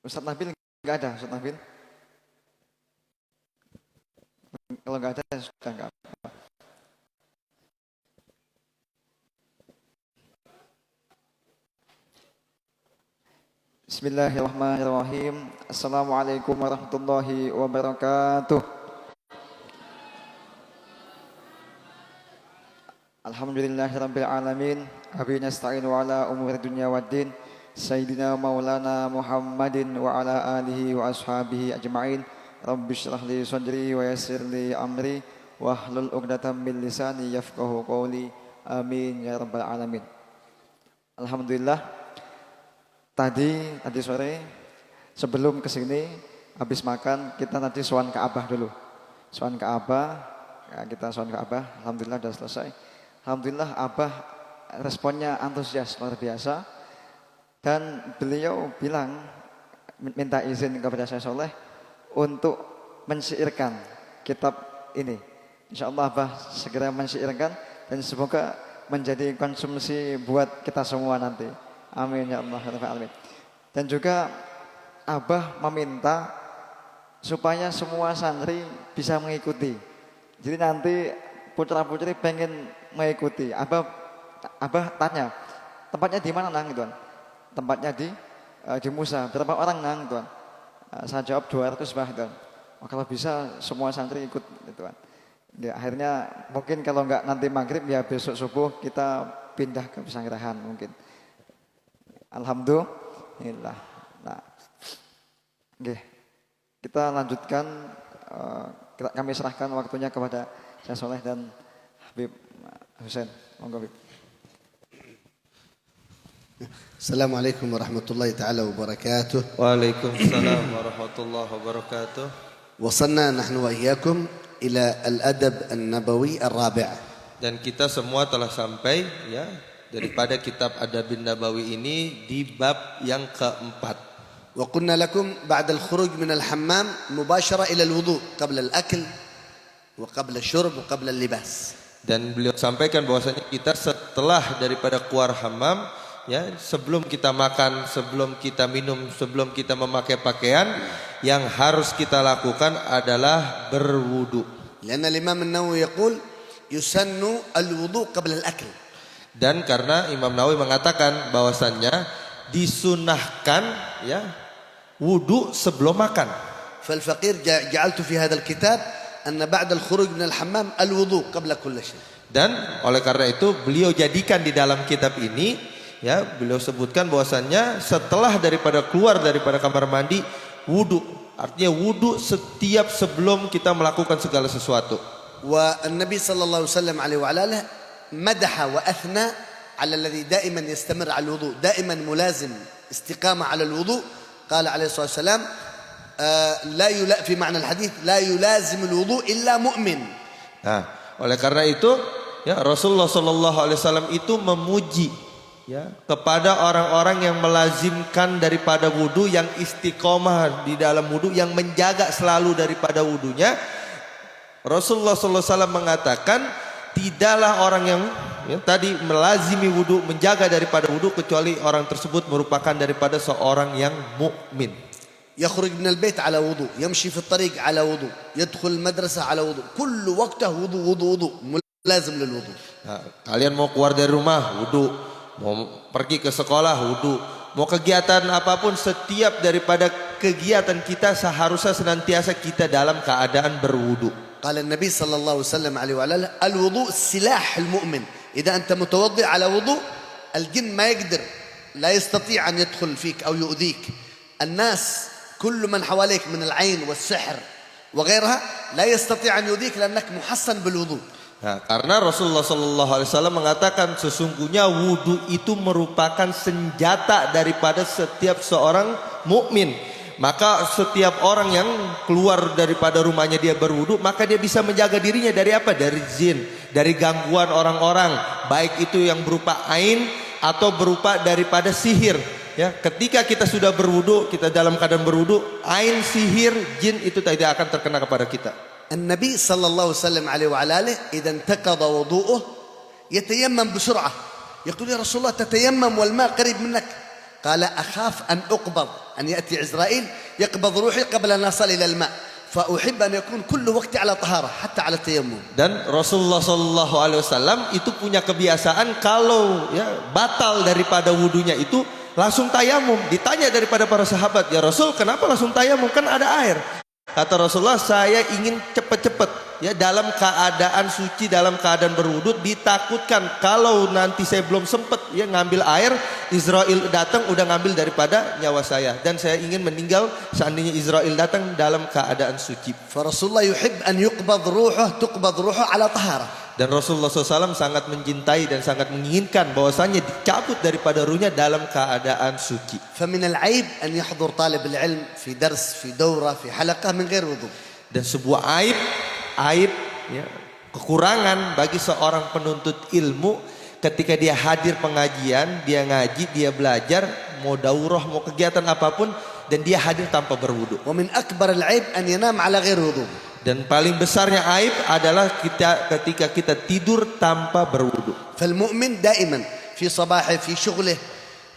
Ustaz Nabil nggak ada, Ustaz Nabil? Kalau nggak ada sudah nggak apa. Bismillahirrahmanirrahim. Assalamualaikum warahmatullahi wabarakatuh. Alhamdulillahirabbil alamin. Abi nasta'inu ala umuri dunya waddin. Sayyidina Maulana Muhammadin wa ala alihi wa ashabihi ajma'in. Rabbi shrah li sadri wa yassir li amri wahlul 'uqdatam min lisani yafqahu qawli. Amin ya rabbal alamin. Alhamdulillah. Tadi sore sebelum kesini habis makan kita nanti sowan Ka'bah dulu. Sowan Ka'bah, ya, kita sowan Ka'bah. Alhamdulillah sudah selesai. Alhamdulillah Abah responnya antusias luar biasa. Dan beliau bilang minta izin kepada saya Soleh untuk mensyairkan kitab ini. InsyaAllah Abah segera mensyairkan dan semoga menjadi konsumsi buat kita semua nanti. Amin ya Allah. Amin. Dan juga Abah meminta supaya semua santri bisa mengikuti. Jadi nanti putra-putri pengen mengikuti. Abah tanya, tempatnya di mana nang gitu kan? Tempatnya di Musa. Berapa orang nang gitu kan? Saya jawab 200 bah gitu kan. Oh, kalau bisa semua santri ikut gitu kan. Ya, akhirnya mungkin kalau enggak nanti maghrib ya besok subuh kita pindah ke Pesanggerahan mungkin. Alhamdulillah. Nah, okay. Kita lanjutkan. Kami serahkan waktunya kepada saya Soleh dan Habib Husain. Monggo Habib. Assalamualaikum warahmatullahi taala wabarakatuh. Waalaikumsalam warahmatullahi wabarakatuh. Wasalna nahnu wa iyyakum ila al-adab an-nabawi ar-rabi'. Dan kita semua telah sampai ya daripada kitab Adab Nabawi ini di bab yang keempat. Wa qulna lakum ba'da al-khuruj min al-hammam mubashara ila al-wudu' qabla al-akl wa qabla ash-shurb wa qabla al-libas. Dan beliau sampaikan bahwasanya kita setelah daripada keluar hammam ya, sebelum kita makan, sebelum kita minum, sebelum kita memakai pakaian, yang harus kita lakukan adalah berwudu. Karena Imam An-Nawawi yaqul yusannu al-wudu' qabla al-akl. Dan karena Imam Nawawi mengatakan bahwasannya disunahkan ya wudu sebelum makan. Fal-faqir ja'altu fi hadzal kitab anna ba'da al-khuruj min al-hammam al-wudu' qabla kulli shay. Dan oleh karena itu beliau jadikan di dalam kitab ini ya, beliau sebutkan bahwasannya setelah daripada keluar daripada kamar mandi wudu, artinya wudu setiap sebelum kita melakukan segala sesuatu. Wa an-nabi sallallahu alaihi wasallam madaha wa athna ala alladhi daiman yastamir ala al-wudu, daiman mulazim istiqamah ala al-wudu. Qala alaihi wasallam la fi ma'na al-hadith la yulazim al-wudu illa mu'min. Nah, oleh karena itu ya Rasulullah sallallahu alaihi wasallam itu memuji ya kepada orang-orang yang melazimkan daripada wudu, yang istiqomah di dalam wudu, yang menjaga selalu daripada wudunya. Rasulullah sallallahu alaihi wasallam mengatakan tidaklah orang yang tadi melazimi wudu, menjaga daripada wudu, kecuali orang tersebut merupakan daripada seorang yang mukmin. يخرج من البيت على وضوء، يمشي في الطريق على وضوء، يدخل المدرسة على وضوء، كل وقته وضوء وضوء وضوء، ملازم للوضوء. Nah, kalian mau keluar dari rumah wudu, mau pergi ke sekolah wudu, mau kegiatan apapun, setiap daripada kegiatan kita seharusnya senantiasa kita dalam keadaan berwudu. قال النبي صلى الله وسلم عليه وعلى آله الوضوء سلاح المؤمن، إذا أنت متوضئ على وضوء الجن ما يقدر، لا يستطيع أن يدخل فيك أو يؤذيك. الناس كل من حواليك من العين والسحر وغيرها لا يستطيع أن يؤذيك لأنك محصن بالوضوء. Nah, karena Rasulullah sallallahu alaihi wasallam mengatakan sesungguhnya wudu itu merupakan senjata daripada setiap seorang mukmin. Maka setiap orang yang keluar daripada rumahnya dia berwudu, maka dia bisa menjaga dirinya dari apa? Dari jin, dari gangguan orang-orang, baik itu yang berupa ain atau berupa daripada sihir. Ya, ketika kita sudah berwudu, kita dalam keadaan berwudu, ain, sihir, jin itu tidak akan terkena kepada kita. النبي صلى الله وسلم عليه وعلى آله إذا انتقض وضوءه يتيمم بسرعة. يقول يا رسول الله تتيمم والماء قريب منك. قال أخاف أن أقبض، أن يأتي عزرائيل يقبض روحي قبل أن أصل إلى الماء، فأحب أن يكون كل وقتي على طهارة حتى على التيمم. Dan Rasulullah Shallallahu Alaihi Wasallam itu punya kebiasaan kalau ya batal daripada wudunya itu langsung tayamum. Ditanya daripada para sahabat, ya Rasul, kenapa langsung tayamum? Kan ada air. Kata Rasulullah, saya ingin cepat-cepat ya dalam keadaan suci, dalam keadaan berwudu. Ditakutkan kalau nanti saya belum sempat ya ngambil air, Israel datang udah ngambil daripada nyawa saya, dan saya ingin meninggal seandainya Israel datang dalam keadaan suci. فرسول الله يحب أن يقبض روحه تقبض روحه على طهارة. Dan Rasulullah SAW sangat mencintai dan sangat menginginkan bahwasanya dicabut daripada ruhnya dalam keadaan suci. فمن العيب أن يحضر طالب العلم في درس في دورة في حلقة من غير وضوء. Dan sebuah aib ya, kekurangan bagi seorang penuntut ilmu ketika dia hadir pengajian, dia ngaji, dia belajar, mau daurah, mau kegiatan apapun, dan dia hadir tanpa berwudu. ومن أكبر العيب أن ينام على غير وضوء. Dan paling besarnya aib adalah ketika kita tidur tanpa berwudu. فالمؤمن دائما في صباحه في شغله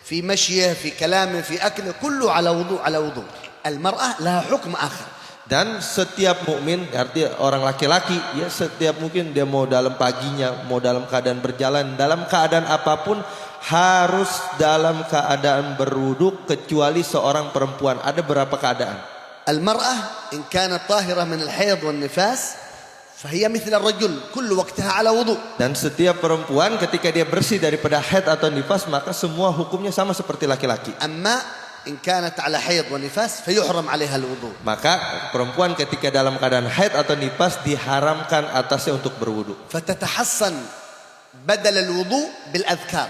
في مشيه في كلامه في أكله كله على وضوء على وضوء. المرأة لها حكم آخر. Dan setiap mukmin, artinya orang laki-laki ya, setiap mungkin dia mau dalam paginya, mau dalam keadaan berjalan, dalam keadaan apapun harus dalam keadaan berwudu, kecuali seorang perempuan. Ada berapa keadaan? المرأة إن كانت طاهرة من الحيض والنفاس فهي مثل الرجل كل وقتها على وضوء. Dan setiap perempuan ketika dia bersih daripada haid atau nifas, maka semua hukumnya sama seperti laki-laki. أما إن كانت على حيض ونفاس فيحرم عليها الوضوء. Maka perempuan ketika dalam keadaan haid atau nifas diharamkan atasnya untuk berwudu. فتتحصن بدل الوضوء بالأذكار.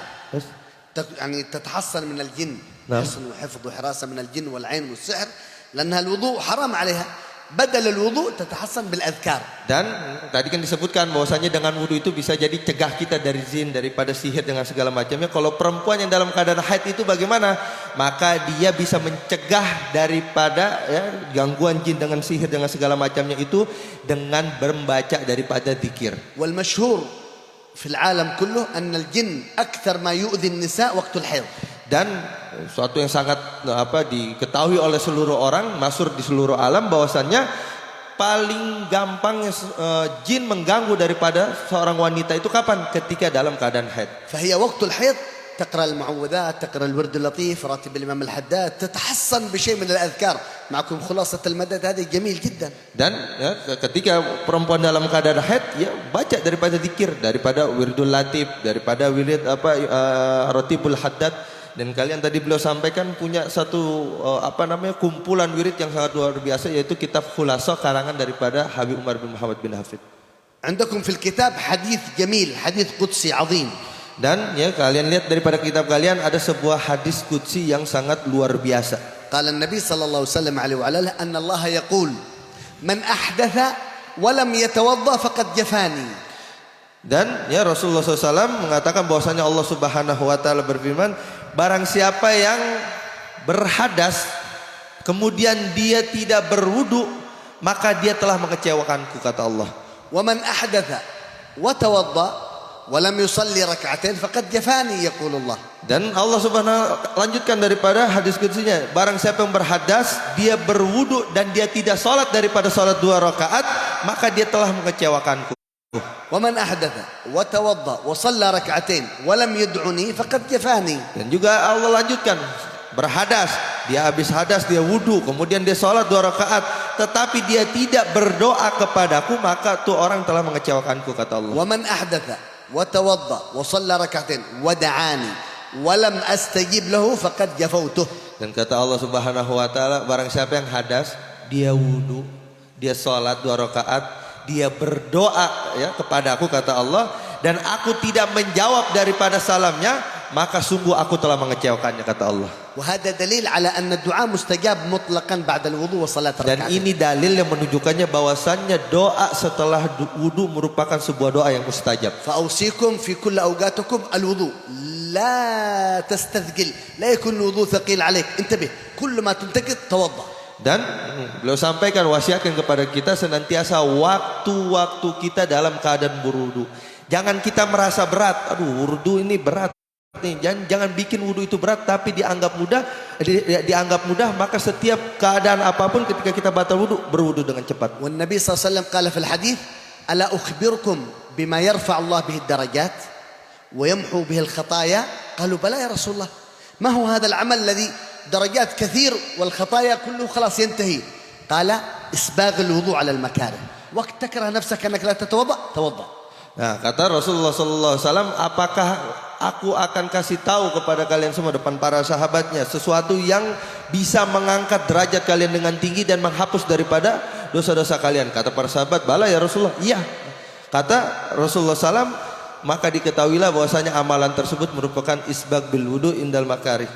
يعني تتحصن من الجن. نعم. حصن وحفظ وحراسة من الجن والعين والسحر. لأنها الوضوء حرام عليها. بدل الوضوء تتحصن بالأذكار. Dan tadi kan disebutkan bahwasanya dengan wudu itu bisa jadi cegah kita dari jin, daripada sihir dengan segala macamnya. Kalau perempuan yang dalam keadaan haid itu bagaimana? Maka dia bisa mencegah daripada ya, gangguan jin dengan sihir dengan segala macamnya itu dengan membaca daripada zikir. والمشهور في العالم كله أن الجن أكثر ما يؤذي النساء وقت الحيض. Dan suatu yang sangat diketahui oleh seluruh orang, masyhur di seluruh alam, bahwasannya paling gampang jin mengganggu daripada seorang wanita itu kapan? Ketika dalam keadaan haid. فهي وقت الحيض تقرأ المعوذات، تقرأ الورد اللطيف، راتب الإمام الحداد، تتحصن بشيء من الأذكار. معكم خلاصة المدد، هذا جميل جدا. Dan ya, ketika perempuan dalam keadaan haid, ya baca daripada zikir, daripada wirdul latif, daripada wirid ratibul haddad. Dan kalian tadi beliau sampaikan punya satu kumpulan wirid yang sangat luar biasa, yaitu kitab Khulasah karangan daripada Habib Umar bin Muhammad bin Hafid. عندكم في الكتاب حديث جميل، حديث قدسي عظيم. Dan ya kalian lihat daripada kitab kalian ada sebuah hadis qudsi yang sangat luar biasa. قال النبي صلى الله عليه وسلم عليه وعلى آله أن الله يقول من أحدث ولم يتوضأ فقد جفاني. Dan ya Rasulullah SAW mengatakan bahwasanya Allah Subhanahu Wa Taala berfirman, barang siapa yang berhadas kemudian dia tidak berwudu, maka dia telah mengecewakanku, kata Allah. ومن أحدث وتوضأ ولم يصلي ركعتين فقد جفاني يقول الله. Dan Allah Subhanahu lanjutkan daripada hadis qudsinya, barang siapa yang berhadas dia berwudu dan dia tidak salat daripada salat 2 rakaat, maka dia telah mengecewakanku. ومن أحدث وتوضأ وصلى ركعتين ولم يدعني فقد جفاني. Dan juga Allah lanjutkan, berhadas, dia habis hadas dia wudu, kemudian dia sholat 2 rakaat, tetapi dia tidak berdoa kepadaku, maka tuh orang telah mengecewakanku, kata Allah. ومن أحدث وتوضأ وصلى ركعتين ودعاني ولم أستجيب له فقد جفوته. Dan kata Allah Subhanahu Wa Taala, barang siapa yang hadas, dia wudu, dia sholat 2 rakaat, dia berdoa ya kepadaku, kata Allah, dan aku tidak menjawab daripada salamnya, maka sungguh aku telah mengecewakannya, kata Allah. وهذا دليل على أن الدعاء مستجاب مطلقا بعد الوضوء وصلاة Dan ركعتين. ini dalil yang menunjukkannya bahwasannya doa setelah wudu merupakan sebuah doa yang mustajab. فأوصيكم في كل أوقاتكم الوضوء، لا تستثقل، لا يكون الوضوء ثقيل عليك، انتبه، كل ما تنتقد توضأ. Dan beliau sampaikan, wasiatkan kepada kita senantiasa waktu-waktu kita dalam keadaan berwudu. Jangan kita merasa berat, aduh wudu ini berat nih. Jangan bikin wudhu itu berat tapi dianggap mudah, dianggap mudah, maka setiap keadaan apapun ketika kita batal wudhu, berwudhu dengan cepat. والنبي صلى الله عليه وسلم قال في الحديث ألا أخبركم بما يرفع الله به الدرجات ويمحو به الخطايا قالوا بلى يا رسول الله ما هو هذا العمل الذي درجات كثير والخطايا كله خلاص ينتهي قال إسباغ الوضوء على المكاره وقت تكره نفسك أنك لا تتوضأ توضأ. Nah, kata Rasulullah SAW, apakah aku akan kasih tahu kepada kalian semua depan para sahabatnya sesuatu yang bisa mengangkat derajat kalian dengan tinggi dan menghapus daripada dosa-dosa kalian? Kata para sahabat, bala ya Rasulullah. Iya. Kata Rasulullah SAW, maka diketahuilah bahwasanya amalan tersebut merupakan isbag bil wudu indal makarih.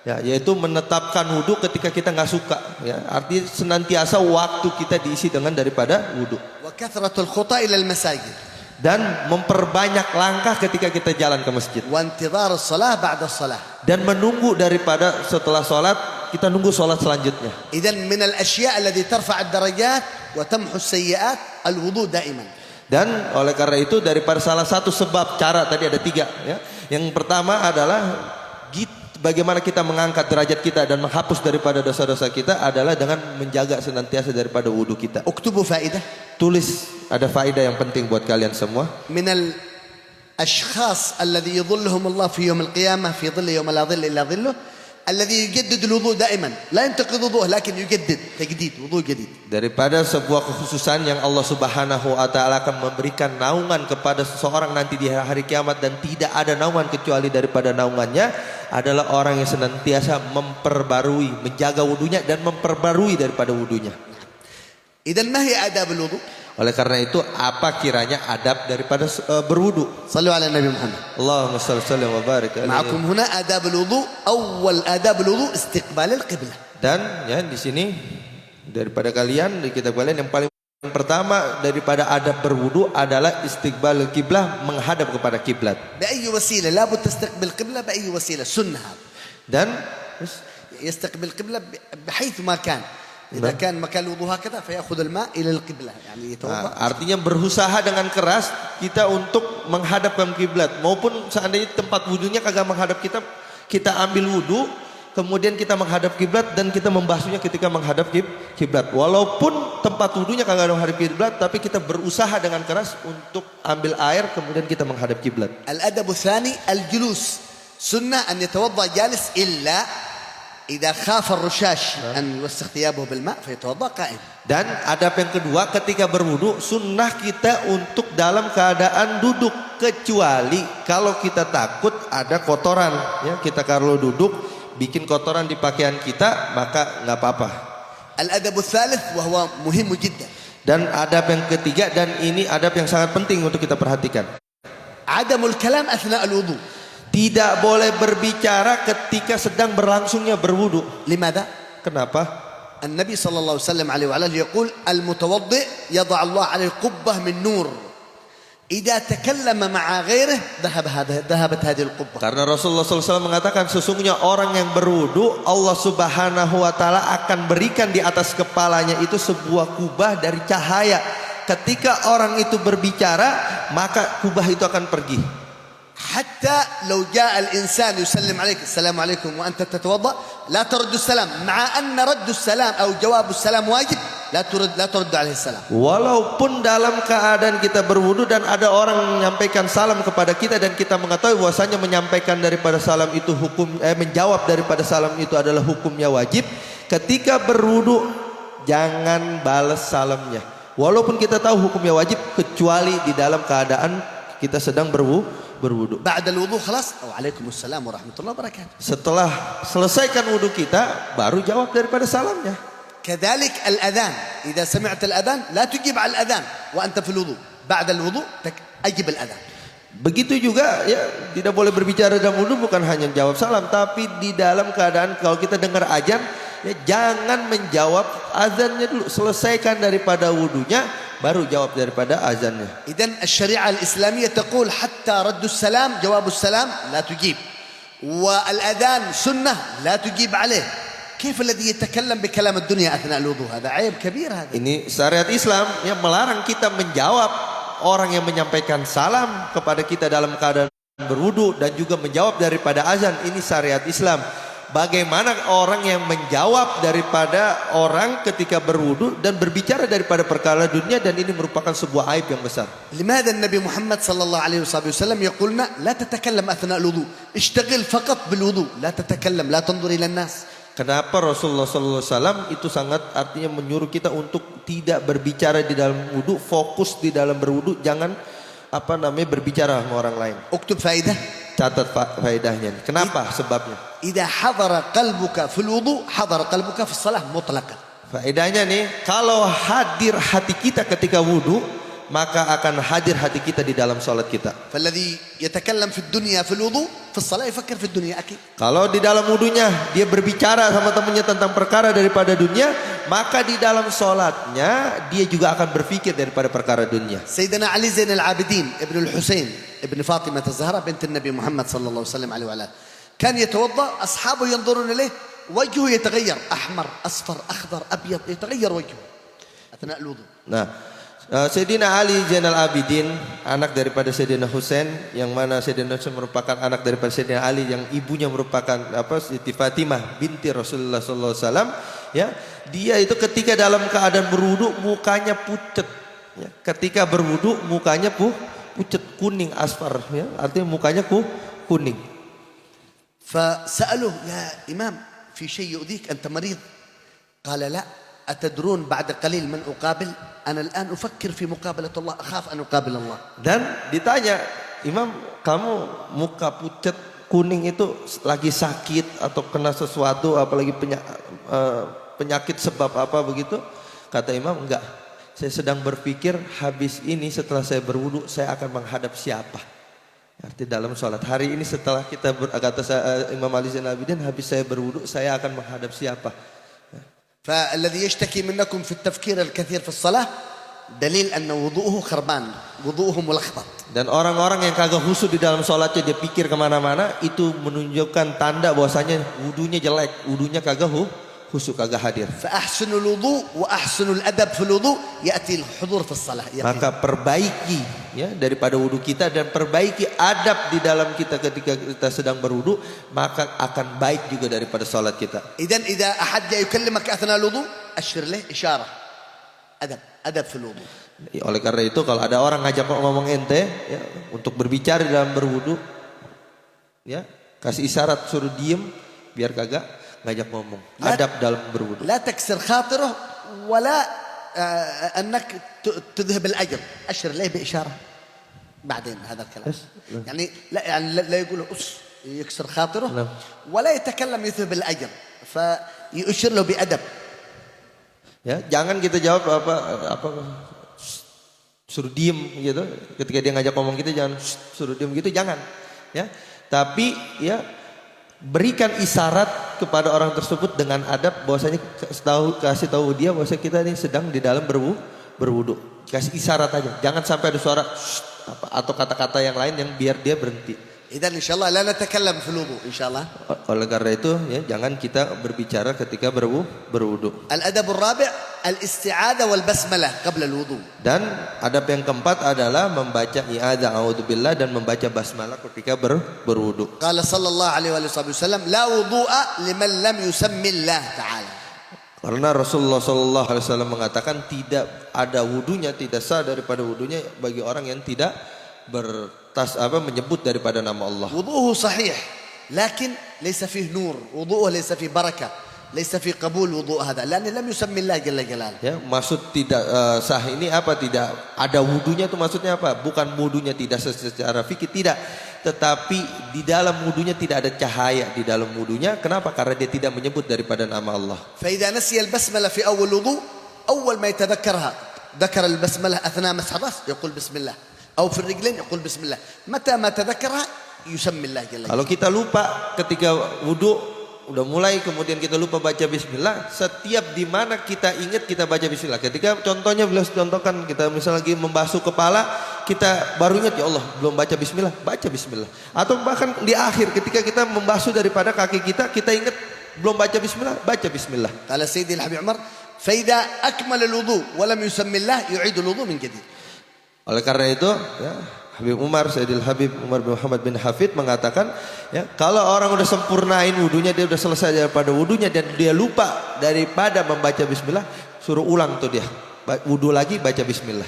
Ya, yaitu menetapkan wudu ketika kita nggak suka. Ya, artinya senantiasa waktu kita diisi dengan daripada wudu. وكثرة الخطى إلى المساجد Dan memperbanyak langkah ketika kita jalan ke masjid. وانتظار الصلاة بعد الصلاة. Dan menunggu daripada setelah sholat, kita nunggu sholat selanjutnya. إذن من الأشياء التي ترفع الدرجات وتمحو السيئات الوضوء دائما. Dan oleh karena itu daripada salah satu sebab cara tadi ada 3 ya. Yang pertama adalah bagaimana kita mengangkat derajat kita dan menghapus daripada dosa-dosa kita adalah dengan menjaga senantiasa daripada wudu kita. اكتبوا فائدة. Tulis, ada faedah yang penting buat kalian semua. من الأشخاص الذي يظلهم الله في يوم القيامة في ظل يوم لا ظل إلا ظله الذي يجدد الوضوء دائما لا ينتقض وضوءه لكن يجدد تجديد وضوء جديد. Daripada sebuah kekhususan yang Allah Subhanahu wa taala akan memberikan naungan kepada seseorang nanti di hari kiamat dan tidak ada naungan kecuali daripada naungannya adalah orang yang senantiasa memperbarui, menjaga wudunya dan memperbarui daripada wudunya. إذن ما هي آداب الوضوء؟ Oleh karena itu apa kiranya adab daripada berwudu? صلوا على النبي محمد. Allahumma shalli wa barik alaihi. معكم هنا آداب الوضوء. أول آداب الوضوء استقبال القبلة. Dan ya di sini daripada kalian di kitab kalian yang paling pertama daripada adab berwudu adalah istiqbal kiblah, menghadap kepada kiblat. بأي وسيلة لابد تستقبل القبلة بأي وسيلة سنة هذا. Dan يستقبل القبلة بحيث ما كان. إذا كان مكان الوضوء هكذا فيأخذ الماء إلى القبلة يعني يتوضأ. artinya berusaha dengan keras kita untuk menghadapkan kiblat, maupun seandainya tempat wudunya kagak menghadap kita, kita ambil wudu kemudian kita menghadap kiblat dan kita membasuhnya ketika menghadap kiblat. Walaupun tempat wudunya kagak menghadap kiblat, tapi kita berusaha dengan keras untuk ambil air kemudian kita menghadap kiblat. الأدب الثاني الجلوس. سنة أن يتوضأ جالس إلا إذا خاف الرشاش أن يوسخ ثيابه بالماء فيتوضأ قائم. Dan adab yang kedua ketika berwudu sunnah kita untuk dalam keadaan duduk, kecuali kalau kita takut ada kotoran ya, kita kalau duduk bikin kotoran di pakaian kita maka nggak apa-apa. الأدب الثالث وهو مهم جدا. Dan adab yang ketiga, dan ini adab yang sangat penting untuk kita perhatikan, عدم الكلام أثناء الوضوء. tidak boleh berbicara ketika sedang berlangsungnya berwudu. لماذا؟ Kenapa? النبي صلى الله عليه وسلم عليه وعلى آله يقول المتوضئ يضع الله عليه قبة من نور إذا تكلم مع غيره ذهبت هذه القبة. Karena Rasulullah SAW mengatakan sesungguhnya orang yang berwudu Allah Subhanahu wa taala akan berikan di atas kepalanya itu sebuah kubah dari cahaya. Ketika orang itu berbicara maka kubah itu akan pergi. حتى لو جاء الإنسان يسلم عليك السلام عليكم وأنت تتوضأ لا ترد السلام مع أن رد السلام أو جواب السلام واجب لا ترد عليه السلام. Walaupun dalam keadaan kita berwudu dan ada orang menyampaikan salam kepada kita dan kita mengetahui bahwasanya menyampaikan daripada salam itu menjawab daripada salam itu adalah hukumnya wajib, ketika berwudu jangan balas salamnya. Walaupun kita tahu hukumnya wajib kecuali di dalam keadaan kita sedang berwudu. بعد الوضوء خلاص وعليكم السلام ورحمة الله وبركاته. Setelah selesaikan wudu kita baru jawab daripada salamnya. كذلك الأذان إذا سمعت الأذان لا تجيب على الأذان وأنت في الوضوء. بعد الوضوء أجب الأذان. Begitu juga ya, tidak boleh berbicara dalam wudu, bukan hanya jawab salam, tapi di dalam keadaan kalau kita dengar azan ya jangan menjawab azannya dulu, selesaikan daripada wudunya baru jawab daripada azannya. إذن الشريعة الإسلامية تقول حتى رد السلام جواب السلام لا تجيب والأذان سنة لا تجيب عليه. كيف الذي يتكلم بكلام الدنيا أثناء الوضوء؟ هذا عيب كبير هذا. Ini syariat Islam yang melarang kita menjawab orang yang menyampaikan salam kepada kita dalam keadaan berwudu dan juga menjawab daripada azan. Ini syariat Islam. Bagaimana orang yang menjawab daripada orang ketika berwudu dan berbicara daripada perkara dunia, dan ini merupakan sebuah aib yang besar. لماذا النبي محمد صلى الله عليه وسلم يقولنا لا تتكلم أثناء الوضوء اشتغل فقط بالوضوء لا تتكلم لا تنظر إلى الناس. Kenapa Rasulullah SAW itu sangat artinya menyuruh kita untuk tidak berbicara di dalam wudu, fokus di dalam berwudu, jangan berbicara sama orang lain. اكتب فائدة. Catat faedahnya. Kenapa? Sebabnya. إذا حضر قلبك في الوضوء حضر قلبك في الصلاة مطلقا. Faedahnya nih, kalau hadir hati kita ketika wudu, maka akan hadir hati kita di dalam salat kita. فالذي يتكلم في الدنيا في الوضوء في الصلاة يفكر في الدنيا أكيد. Kalau di dalam wudunya dia berbicara sama temannya tentang perkara daripada dunia, maka di dalam salatnya dia juga akan berpikir daripada perkara dunia. سيدنا علي زين العابدين ابن الحسين ابن فاطمة الزهراء بنت النبي محمد صلى الله عليه وسلم عليه وعلى آله كان يتوضأ أصحابه ينظرون إليه وجهه يتغير أحمر أصفر أخضر أبيض يتغير وجهه أثناء الوضوء. Nah, Sayyidina Ali Zainal Abidin, anak daripada Sayyidina Husain, yang mana Sayyidina Husain merupakan anak daripada Sayyidina Ali, yang ibunya merupakan Siti Fatimah binti Rasulullah sallallahu alaihi wasallam, ya. Dia itu ketika dalam keadaan berwudu mukanya pucat, ya. Ketika berwudu mukanya pucat, kuning asfar, ya. Artinya mukanya kuning. فسألوه يا إمام في شيء يؤذيك أنت مريض؟ قال لا أتدرون بعد قليل من أقابل أنا الآن أفكر في مقابلة الله أخاف أن أقابل الله. Dan ditanya, Imam, kamu muka pucat kuning itu lagi sakit atau kena sesuatu, apalagi penyakit sebab apa begitu? Kata Imam, enggak, saya sedang berpikir habis ini setelah saya berwudu saya akan menghadap siapa. Arti dalam sholat hari ini setelah kita kata Imam Ali Zainal Abidin, habis saya berwudu saya akan menghadap siapa. فالذي يشتكي منكم في التفكير الكثير في الصلاة دليل أن وضوءه خربان وضوءه ملخبط. Dan orang-orang yang kagak khusyuk di dalam sholatnya, dia pikir kemana-mana, itu menunjukkan tanda bahwasanya wudunya jelek, wudunya kagak khusyuk, kagak hadir. فأحسن الوضوء وأحسن الأدب في الوضوء يأتي الحضور في الصلاة. Maka perbaiki ya daripada wudu kita dan perbaiki adab di dalam kita ketika kita sedang berwudu, maka akan baik juga daripada salat kita. إذن إذا أحد يكلمك أثناء الوضوء أشر له إشارة. أدب في الوضوء. Oleh karena itu kalau ada orang ngajak ngomong ente ya, untuk berbicara dalam berwudu, ya kasih isyarat, suruh diem biar kagak ngajak ngomong. Adab dalam berwudu. لا تكسر خاطره ولا أنك تذهب الأجر. أشر له بإشارة بعدين هذا الكلام. يعني لا يقول يكسر خاطره ولا يتكلم يذهب الأجر فيشير له بأدب. Ya, jangan kita jawab apa suruh diem gitu. Ketika dia ngajak ngomong kita jangan suruh diem gitu, jangan. Ya. Tapi ya berikan isyarat kepada orang tersebut dengan adab, bahwasanya kasih tahu dia bahwasanya kita ini sedang di dalam berwudu. Kasih isyarat aja. Jangan sampai ada suara atau kata-kata yang lain yang biar dia berhenti. إذن إن شاء الله لا نتكلم في الوضوء إن شاء الله. Oleh karena itu ya jangan kita berbicara ketika berwudu. الأدب الرابع الاستعاذة والبسملة قبل الوضوء. Dan adab yang keempat adalah membaca i'adzah a'udzubillah dan membaca basmalah ketika berwudu. قال صلى الله عليه وسلم لا وضوء لمن لم يسمي الله تعالى. Karena Rasulullah sallallahu alaihi wasallam mengatakan tidak ada wudunya, tidak sah daripada wudunya bagi orang yang tidak menyebut daripada nama Allah. وضوءه صحيح لكن ليس فيه نور وضوءه ليس فيه بركة ليس فيه قبول وضوء هذا لأن لم يسمي الله جل جلاله. Ya, maksud tidak sah ini apa? Tidak ada wudunya itu maksudnya apa? Bukan wudunya tidak secara fikih, tidak, tetapi di dalam wudunya tidak ada cahaya di dalam wudunya. Kenapa? Karena dia tidak menyebut daripada nama Allah. فإذا نسي البسملة في أول وضوء أول ما يتذكرها ذكر البسملة أثناء مسح الرأس يقول بسم الله أو في الرجلين يقول بسم الله متى ما تذكرها يسمي الله جل جلاله. Kalau kita lupa ketika wudu udah mulai kemudian kita lupa baca bismillah, setiap di mana kita ingat kita baca bismillah. Ketika contohnya beliau contohkan kita misalnya lagi membasuh kepala, kita baru ingat ya Allah belum baca bismillah, baca bismillah. Atau bahkan di akhir ketika kita membasuh daripada kaki kita ingat belum baca bismillah, baca bismillah. Qala Sayyidi Al-Habib Umar فإذا أكمل الوضوء ولم يسمي الله يعيد الوضوء من جديد. Oleh karena itu ya, Habib Umar, Sayyidil Habib Umar bin Muhammad bin Hafid mengatakan, ya, kalau orang udah sempurnain wudunya, dia udah selesai daripada wudunya dan dia lupa daripada membaca bismillah, suruh ulang tuh dia. Wudu lagi baca bismillah.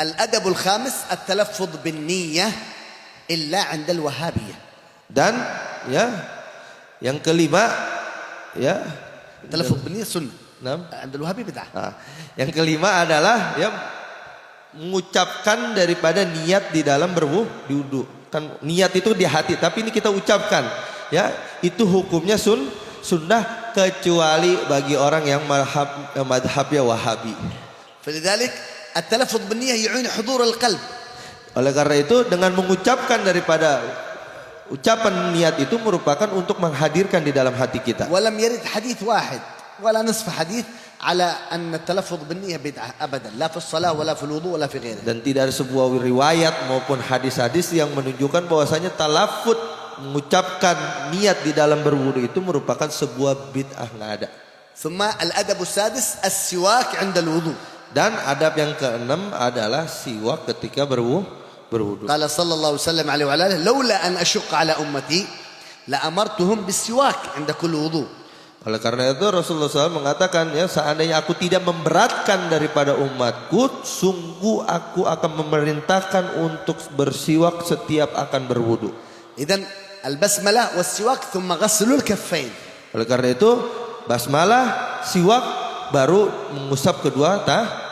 Al-adabul khamis at-talaffuz bin niyyah illa 'inda al-wahhabiyah. Dan ya, yang kelima, ya, talaffuz bin niyyah sunnah. Nah, 'inda al-wahhabi bid'ah. Yang kelima adalah ya mengucapkan daripada niat di dalam berwudu. Kan niat itu di hati, tapi ini kita ucapkan. Ya, itu hukumnya sunnah kecuali bagi orang yang madhabnya Wahabi. فلذلك التلفظ بالنية يعين حضور القلب. Oleh karena itu dengan mengucapkan daripada ucapan niat itu merupakan untuk menghadirkan di dalam hati kita. ولم يرد حديث واحد ولا نصف حديث على أن التلفظ بالنية بدعة أبدا لا في الصلاة ولا في الوضوء ولا في غيره. Dan tidak ada sebuah riwayat maupun hadis-hadis yang menunjukkan bahwasanya talafut mengucapkan niat di dalam berwudu itu merupakan sebuah bid'ah, nggak ada. ثم الأدب السادس السواك عند الوضوء. Dan adab yang keenam adalah siwak ketika berwudu. قال صلى الله وسلم عليه وعلى آله لولا أن أشق على أمتي لأمرتهم بالسواك عند كل وضوء. Oleh karena itu Rasulullah SAW mengatakan, ya, seandainya aku tidak memberatkan daripada umatku, sungguh aku akan memerintahkan untuk bersiwak setiap akan berwudu. إذن البسملة والسواك ثم غسل الكفين. Oleh karena itu basmalah, siwak, baru mengusap kedua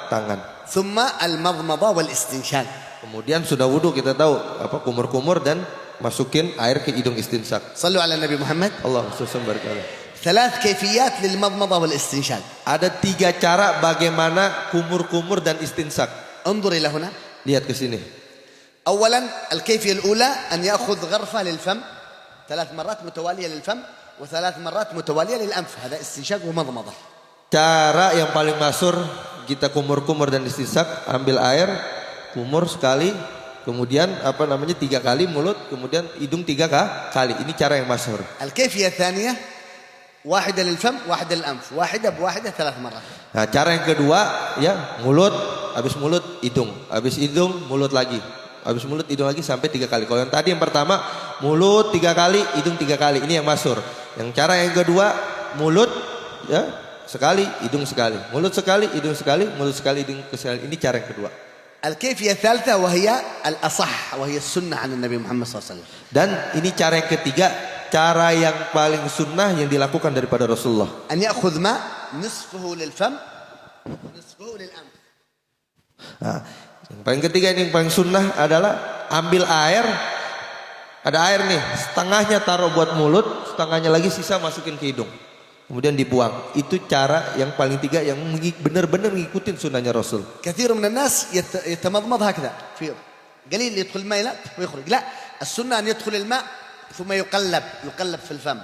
tangan. ثم المضمضة والاستنشاق. Kemudian sudah wudu kita tahu apa kumur-kumur dan masukin air ke hidung istinsak. صلوا على النبي محمد. Allah SWT berkata. 3 كيفيات للمضمضة والاستنشاق. Ada 3 cara bagaimana kumur-kumur dan istinsak. انظر إلى هنا. Lihat ke sini. أولا الكيفية الأولى أن يأخذ غرفة للفم 3 مرات متوالية للفم و3 مرات متوالية للأنف. هذا استنشاق ومضمضة. Cara yang paling masyhur kita kumur-kumur dan istinsak, ambil air, kumur sekali, kemudian 3 kali mulut, kemudian hidung 3 kali. Ini cara yang masyhur. الكيفية الثانية واحدة للفم واحدة للأنف واحدة بواحدة 3 مرات. Nah, cara yang kedua, ya, mulut, habis mulut hidung, habis hidung mulut lagi, habis mulut hidung lagi sampai 3 kali. Kalau yang tadi yang pertama mulut 3 kali, hidung 3 kali, ini yang masyhur. Yang cara yang kedua mulut, ya, sekali, hidung sekali, mulut sekali, hidung sekali, mulut sekali, hidung sekali. Ini cara yang kedua. الكيفية الثالثة وهي الأصح وهي السنة عن النبي محمد صلى الله عليه وسلم. Dan ini cara yang ketiga, cara yang paling sunnah yang dilakukan daripada Rasulullah. أن يأخذ ماء نصفه للفم ونصفه للأنف. Nah, yang paling ketiga ini yang paling sunnah adalah ambil air, ada air nih, setengahnya taruh buat mulut, setengahnya lagi sisa masukin ke hidung, kemudian dibuang. Itu cara yang paling tiga yang benar-benar ngikutin sunnahnya Rasul. كثير من الناس يتمضمض هكذا في قليل يدخل الماء لا ويخرج لا السنة أن يدخل الماء ثم يقلب في الفم.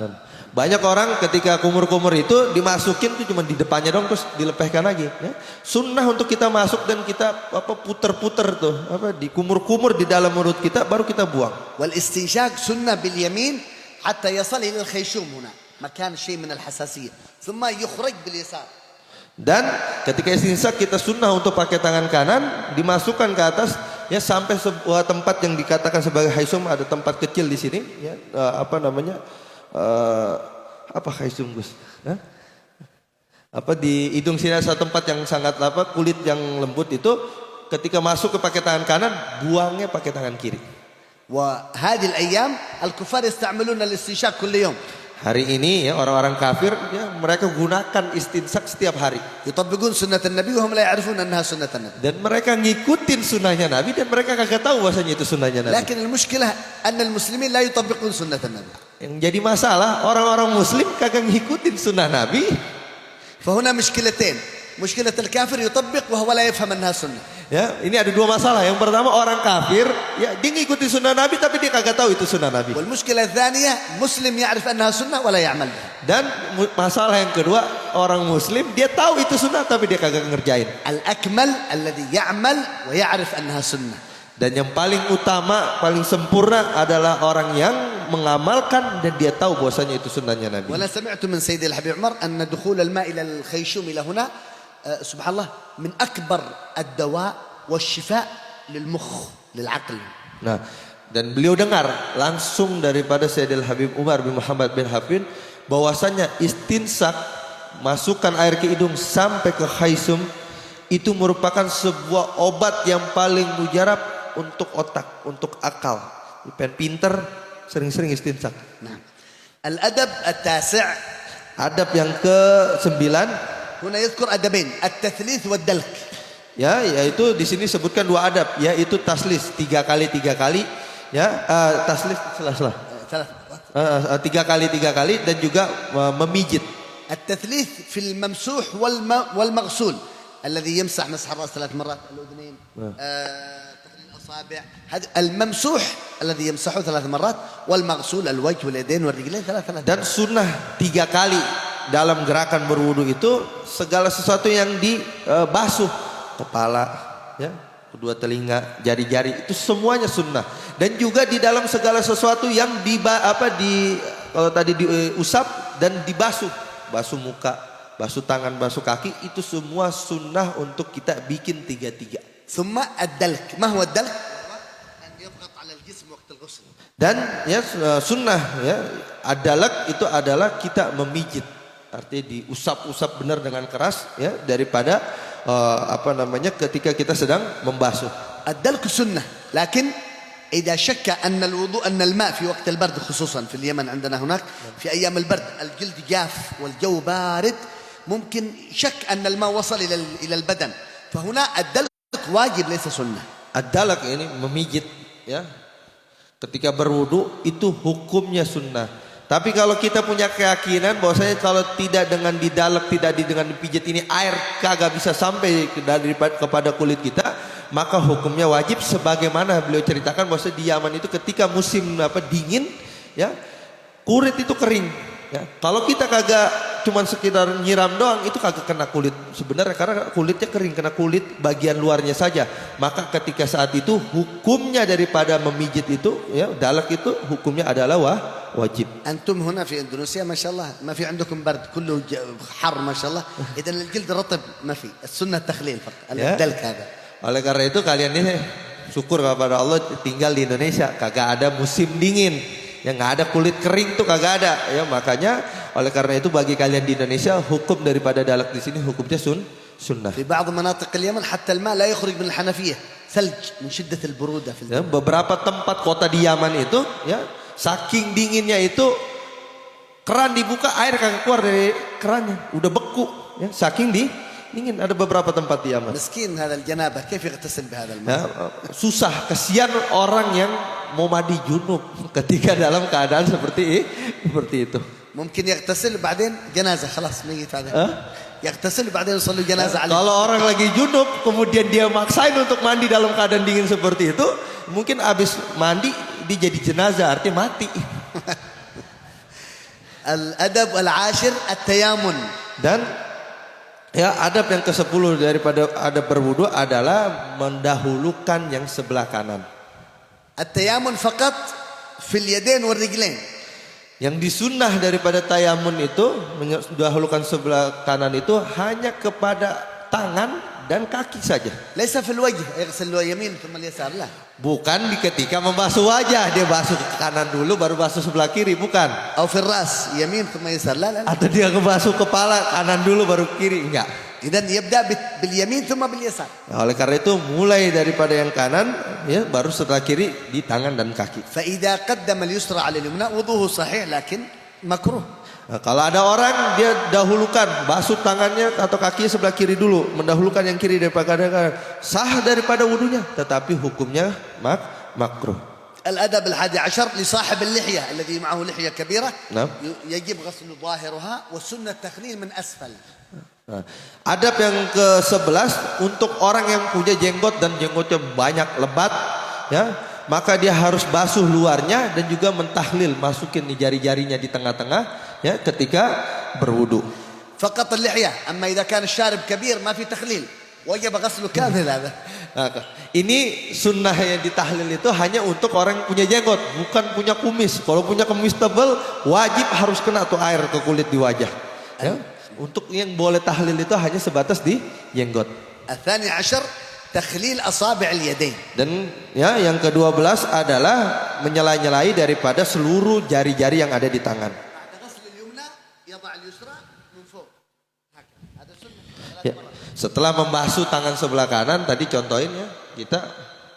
Banyak orang ketika kumur-kumur itu dimasukin tuh cuma di depannya dong, terus dilepehkan lagi. Ya. Sunnah untuk kita masuk dan kita puter-puter tuh, dikumur-kumur di dalam mulut kita, baru kita buang. والاستنشاق سنة باليمين حتى يصل إلى الخيشوم هنا مكان شيء من الحساسية ثم يخرج باليسار. Dan ketika istinsak kita sunnah untuk pakai tangan kanan, dimasukkan ke atas, ya, sampai sebuah tempat yang dikatakan sebagai haisum, ada tempat kecil di sini, ya, haisum Gus? Hah? Di hidung sini ada satu tempat yang sangat kulit yang lembut itu, ketika masuk ke pakai tangan kanan, buangnya pakai tangan kiri. وهذه الأيام الكفار يستعملون الاستنشاق كل يوم. Hari ini, ya, orang-orang kafir, ya, mereka gunakan istinsak setiap hari. يطبقون سنة النبي وهم لا يعرفون أنها سنة النبي. Dan mereka ngikutin sunnahnya Nabi dan mereka kagak tahu bahwasanya itu sunnahnya Nabi. لكن المشكلة أن المسلمين لا يطبقون سنة النبي. Yang jadi masalah orang-orang Muslim kagak ngikutin sunnah Nabi. فهنا مشكلتين. مشكلة الكافر يطبق وهو لا يفهم أنها سنة. Ya, ini ada 2 masalah. Yang pertama, orang kafir, ya, dia ngikutin sunnah Nabi tapi dia kagak tahu itu sunnah Nabi. والمشكلة الثانية مسلم يعرف أنها سنة ولا يعمل بها. Dan masalah yang kedua, orang Muslim dia tahu itu sunnah tapi dia kagak ngerjain. الأكمل الذي يعمل ويعرف أنها سنة. Dan yang paling utama, paling sempurna adalah orang yang mengamalkan dan dia tahu bahwasanya itu sunnahnya Nabi. وأنا سمعت من سيد الحبيب عمر أن دخول الماء إلى الخيشوم إلى هنا سبحان الله من أكبر الدواء والشفاء للمخ للعقل. Nah, dan beliau dengar langsung daripada Sayyidil Habib Umar bin Muhammad bin Hafin bahwasanya istinsak, masukkan air ke hidung sampai ke khaisum, itu merupakan sebuah obat yang paling mujarab untuk otak, untuk akal. Pengen pinter, sering-sering istinsak. نعم. الأدب التاسع. Adab yang ke-9, هنا يذكر أدبين التثليث والدلك. ya, yaitu di sini sebutkan dua adab, yaitu taslis 3 kali 3 kali, ya, taslis salah. ثلاث. 3 kali 3 kali dan juga memijit. التثليث في الممسوح والمغسول الذي يمسح مسح الرأس 3 مرات، الأذنين، تقليل الأصابع. هذا الممسوح الذي يمسحه 3 مرات، والمغسول الوجه واليدين والرجلين 3 Dan sunnah 3 kali dalam gerakan berwudu itu segala sesuatu yang dibasuh, kepala, ya, kedua telinga, jari-jari, itu semuanya sunnah. Dan juga di dalam segala sesuatu yang kalau tadi diusap dan dibasuh, basuh muka, basuh tangan, basuh kaki, itu semua sunnah untuk kita bikin 3-3. ثم الدلك. ما هو الدلك؟ أن يضغط على الجسم وقت الغسل. Dan ya sunnah, ya, adalak itu adalah kita memijit, artinya diusap-usap benar dengan keras, ya, daripada ketika kita sedang membasuh. الدلك سنة، لكن إذا شك أن الوضوء أن الماء في وقت البرد، خصوصا في اليمن عندنا هناك في أيام البرد الجلد جاف والجو بارد، ممكن شك أن الماء وصل إلى البدن، فهنا الدلك واجب ليس سنة. Adalak ini memijit, ya, ketika berwudu itu hukumnya sunnah. Tapi kalau kita punya keyakinan bahwasanya kalau tidak dengan didalak, tidak dengan dipijit ini air kagak bisa sampai kepada kulit kita, maka hukumnya wajib, sebagaimana beliau ceritakan bahwa di Yaman itu ketika musim dingin, ya, kulit itu kering, ya. Kalau kita kagak cuman sekitar nyiram doang, itu kagak kena kulit sebenarnya, karena kulitnya kering, kena kulit bagian luarnya saja. Maka ketika saat itu hukumnya daripada memijit itu, ya, dalak itu hukumnya adalah wajib. أنتم هنا في إندونيسيا ما شاء الله ما في عندكم برد، كله حر ما شاء الله، إذا الجلد رطب ما في، السنة التخليل فقط، الدلك هذا. Oleh karena itu kalian ini syukur kepada Allah tinggal di Indonesia, kagak ada musim dingin, yang nggak ada kulit kering tuh kagak ada, ya. Makanya oleh karena itu bagi kalian di Indonesia hukum daripada dalak di sini hukumnya sunnah. في بعض مناطق اليمن حتى الماء لا يخرج من الحنفية، ثلج من شدة البرودة في Ya, beberapa tempat kota di Yaman itu, ya, saking dinginnya itu keran dibuka air kagak keluar dari kerannya, udah beku, ya, saking dingin. Ada beberapa tempat di Yaman. مسكين هذا الجنابة كيف يغتسل بهذا الماء؟ Ya, susah, kesian orang yang mau mandi junub ketika dalam keadaan seperti itu. ممكن يغتسل بعدين جنازة خلاص ميت هذا. يغتسل بعدين يصلي جنازة عليه. Kalau orang lagi junub kemudian dia maksain untuk mandi dalam keadaan dingin seperti itu, mungkin abis mandi dia jadi jenazah, artinya mati. الأدب العاشر التيامن. Dan ya, adab yang ke-10 daripada adab berwudu adalah mendahulukan yang sebelah kanan. التيامن فقط في اليدين والرجلين. Yang disunnah daripada tayamun itu, mendahulukan sebelah kanan itu hanya kepada tangan dan kaki saja. ليس في الوجه يغسل اليمين ثم اليسار، لا. Bukan ketika membasuh wajah dia basuh ke kanan dulu baru basuh sebelah kiri, bukan. أو في الرأس يمين ثم يسار، لا لا لا. Atau dia ngebasuh kepala kanan dulu baru kiri, enggak. إذن يبدأ باليمين ثم باليسار. Nah, oleh karena itu mulai daripada yang kanan, ya, baru setelah kiri di tangan dan kaki. فإذا قدم اليسرى على اليمنى وضوءه صحيح لكن مكروه. Nah, kalau ada orang dia dahulukan basuh tangannya atau kakinya sebelah kiri dulu, mendahulukan yang kiri daripada kanan, sah daripada wudunya, tetapi hukumnya makruh. الأدب ال11 لصاحب اللحية الذي معه لحية كبيرة، نعم. يجب غسل ظاهرها والسنة التخليل من أسفل. Nah, adab yang ke-11 untuk orang yang punya jenggot dan jenggotnya banyak lebat, ya, maka dia harus basuh luarnya dan juga mentahlil, masukin jari-jarinya di tengah-tengah, ya, ketika berwudu. فقط اللحية، أما إذا كان الشارب كبير ما في تخليل وجب غسله كامل هذا. Nah, ini sunnah yang ditahlil itu hanya untuk orang yang punya jenggot, bukan punya kumis. Kalau punya kumis tebal, wajib harus kena tuh air ke kulit di wajah. Ya. Untuk yang boleh tahlil itu hanya sebatas di jenggot. الثاني عشر تخليل أصابع اليدين. Dan ya yang ke-12 adalah menyela-nyelai daripada seluruh jari-jari yang ada di tangan. بعد غسل اليمنى يضع اليسرى من فوق هكذا. هذا سنة. Ya. Setelah membasuh tangan sebelah kanan tadi contohin ya, kita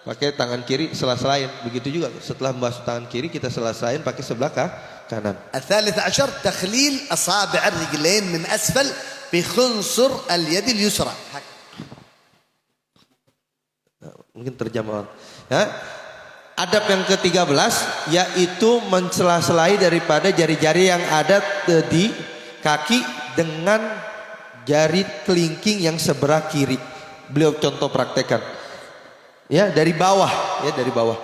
pakai tangan kiri sela-selain. Begitu juga setelah membasuh tangan kiri kita sela-selain pakai sebelah kanan. الثالث عشر تخليل أصابع الرجلين من أسفل بخنصر اليد اليسرى. Mungkin terjemahan. Ya. Adab yang ke-13 yaitu mencela-celai daripada jari-jari yang ada di kaki dengan jari kelingking yang sebelah kiri. Beliau contoh praktekkan. Ya, dari bawah, ya dari bawah.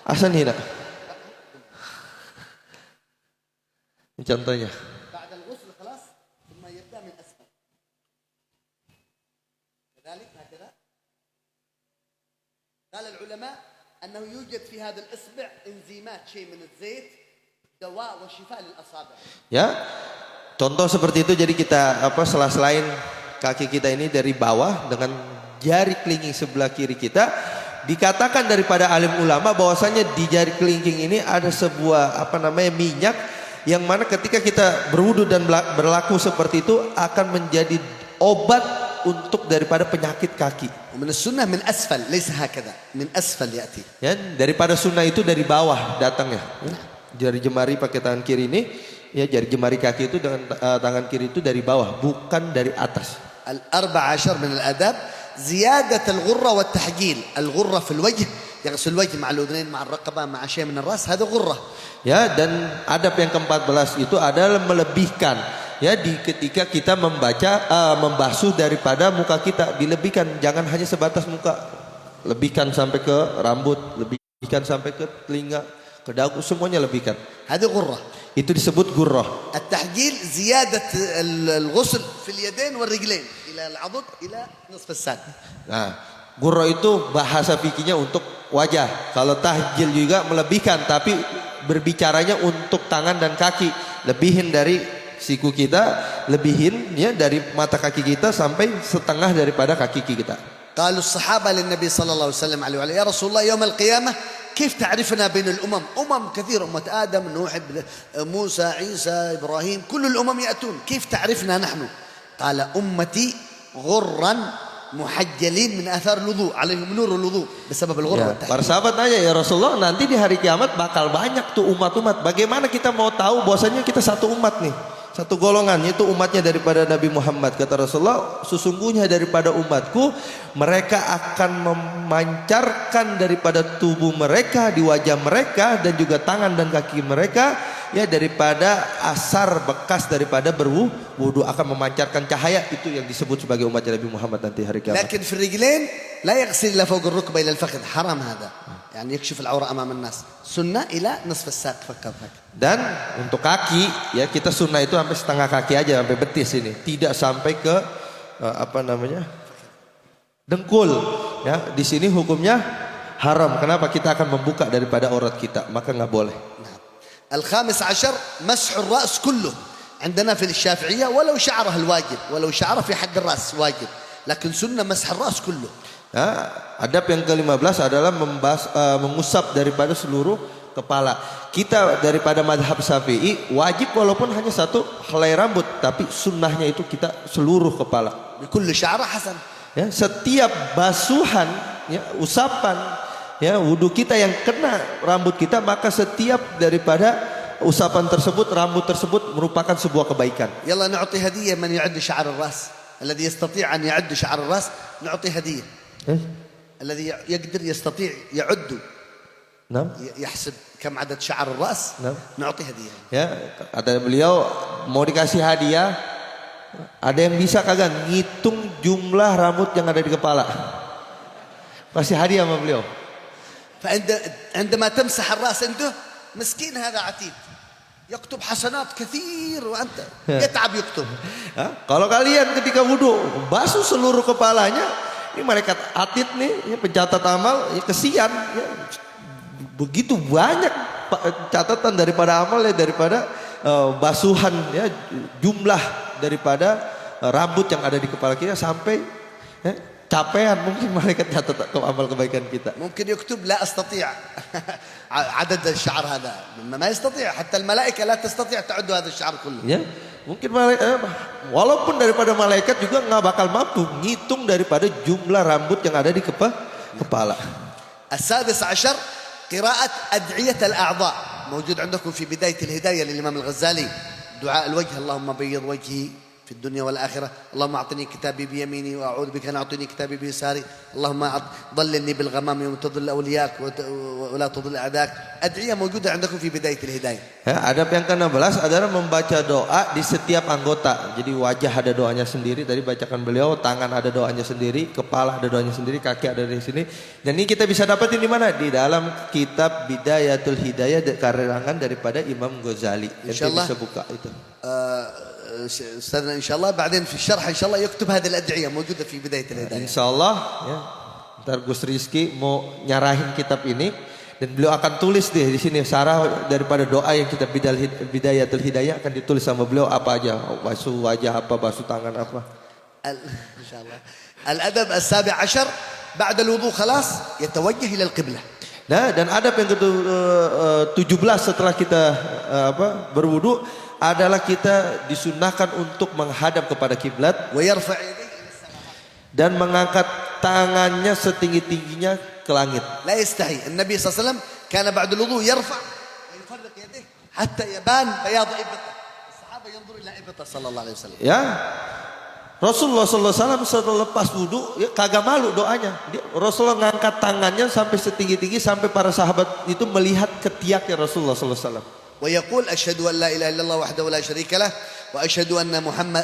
Asan hina. Ini contohnya. بعد الغسل خلاص ثم يبدأ من أسفل. كذلك هكذا. قال العلماء أنه يوجد في هذا الإصبع إنزيمات شيء من الزيت دواء وشفاء للأصابع. Ya. Contoh seperti itu jadi kita sela-selain kaki kita ini dari bawah dengan jari kelingking sebelah kiri kita, dikatakan daripada alim ulama bahwasanya di jari kelingking ini ada sebuah minyak yang mana ketika kita berwudu dan berlaku seperti itu akan menjadi obat untuk daripada penyakit kaki. ومن السنة من أسفل ليس هكذا من أسفل يأتي. Ya, daripada sunnah itu dari bawah datangnya. Jari jemari pakai tangan kiri ini, ya jari jemari kaki itu dengan tangan kiri itu dari bawah, bukan dari atas. الأربع عشر من الآداب زيادة الغرة والتحجيل. الغرة في الوجه يغسل الوجه مع الأذنين مع الرقبة مع شيء من الرأس هذا غرة. Ya, dan adab yang ke-14 itu adalah melebihkan. Ya, ketika kita membasuh daripada muka kita, dilebihkan, jangan hanya sebatas muka. Lebihkan sampai ke rambut, lebihkan sampai ke telinga, ke dagu, semuanya lebihkan. هذه غرة. Itu disebut gurrah. التحجيل زيادة الغسل في اليدين والرجلين إلى العضد إلى نصف الساق. Nah, gurrah itu bahasa fikihnya untuk wajah. Kalau tahjil juga melebihkan, tapi berbicaranya untuk tangan dan kaki. Lebihin dari siku kita, lebihin ya dari mata kaki kita sampai setengah daripada kaki kita. قالوا الصحابة للنبي صلى الله عليه وسلم عليه وعلى يا رسول الله يوم القيامة كيف تعرفنا بين الأمم؟ كثيرة، أمة آدم، نوح، موسى، عيسى، إبراهيم، كل الأمم يأتون، كيف تعرفنا نحن؟ قال أمتي غرا محجلين من آثار الوضوء عليهم نور الوضوء بسبب الغرة والتحجيل. Para sahabat nanya, ya Rasulullah, nanti di hari kiamat bakal banyak tuh umat-umat. Bagaimana kita mau tahu bahwasanya kita satu umat nih? Satu golongan, yaitu umatnya daripada Nabi Muhammad. Kata Rasulullah, sesungguhnya daripada umatku, mereka akan memancarkan daripada tubuh mereka, di wajah mereka, dan juga tangan dan kaki mereka, ya daripada asar bekas daripada berwudu, akan memancarkan cahaya. Itu yang disebut sebagai umatnya Nabi Muhammad nanti hari kiamat. لكن في الرجلين لا يغسل إلى فوق الركبة إلى الفخذ، حرام هذا، يعني يكشف العورة أمام الناس. سنة إلى نصف الساق فقط. Dan untuk kaki, ya kita sunnah itu sampai setengah kaki aja, sampai betis ini, tidak sampai ke dengkul. Ya, di sini hukumnya haram. Kenapa? Kita akan membuka daripada aurat kita, maka nggak boleh. الخامس عشر مسح الرأس كله. عندنا في الشافعية ولو شعره الواجب، ولو شعره في حد الرأس واجب، لكن سنة مسح الرأس كله. Ya, adab yang ke-15 adalah mengusap daripada seluruh kepala. Kita daripada madhab Syafi'i wajib walaupun hanya satu helai rambut, tapi sunnahnya itu kita seluruh kepala. بكل شعره حسن. Ya, setiap basuhan, ya, usapan, ya, wudu kita yang kena rambut kita, maka setiap daripada usapan tersebut, rambut tersebut merupakan sebuah kebaikan. يلا نعطي هدية من يعد شعر الرأس. الذي يستطيع أن يعد شعر الرأس نعطي هدية. الذي يقدر يستطيع يعد Nah, يحسب كم عدد شعر الرأس نعطي هدية. ya, kata beliau mau dikasih hadiah. Ada yang bisa kagak ngitung jumlah rambut yang ada di kepala? Kasih hadiah sama beliau. فعندما تمسح الرأس عنده مسكين هذا عتيد يكتب حسنات كثير وأنت يتعب يكتب. Kalau kalian ketika wudhu basuh seluruh kepalanya, ini malaikat atid nih, ya, pencatat amal, ya, kesian, ya, begitu banyak catatan daripada amal, ya, daripada basuhan, ya, jumlah daripada rambut yang ada di kepala kita sampai capean mungkin malaikat catat amal kebaikan kita. ممكن يكتب لا أستطيع عدد الشعر هذا ما يستطيع حتى الملائكة لا تستطيع تعد هذا الشعر كله. Ya, mungkin malaikat walaupun daripada malaikat juga nggak bakal mampu ngitung daripada jumlah rambut yang ada di kepala. السادس عشر قراءة أدعية الأعضاء موجود عندكم في بداية الهداية للإمام الغزالي. دعاء الوجه اللهم بيض وجهي في الدنيا والآخرة، اللهم أعطني كتابي بيميني وأعوذ بك أن أعطيني كتابي بيساري، اللهم ضللني بالغمام يوم تضل أولياك ولا تضل أعداك. أدعية موجودة عندكم في بداية الهداية. Ya, adab yang ke-16 adalah membaca doa di setiap anggota. Jadi wajah ada doanya sendiri, tadi bacakan beliau, tangan ada doanya sendiri, kepala ada doanya sendiri, kaki ada di sini. Dan ini kita bisa dapatin di mana? Di dalam kitab Bidayatul Hidayah karangan daripada Imam Ghazali. Yang bisa buka itu. أستاذنا إن شاء الله بعدين في الشرح إن شاء الله يكتب هذه الأدعية موجودة في بداية الهداية. Insya Allah ya, ntar Gus Rizky mau nyarahin kitab ini dan beliau akan tulis deh di sini sarah daripada doa yang kita Bidayatul Hidayah akan ditulis sama beliau apa aja, basuh wajah apa, basuh tangan apa. إن شاء الله. الأدب السابع عشر بعد الوضوء خلاص يتوجه إلى القبلة. Nah, dan adab yang ke-17 setelah kita berwudu adalah kita disunahkan untuk menghadap kepada kiblat dan mengangkat tangannya setinggi-tingginya ke langit. لا يستحي النبي صلى الله عليه وسلم كان بعد الوضوء يرفع ويفرق يديه حتى يبان بياض إبطه. الصحابة ينظروا إلى إبطه صلى الله عليه وسلم. Ya. Rasulullah SAW setelah lepas wudu ya kagak malu doanya. Rasulullah ngangkat tangannya sampai setinggi-tinggi sampai para sahabat itu melihat ketiaknya Rasulullah SAW. ويقول أشهد أن لا إله إلا الله وحده لا شريك له وأشهد أن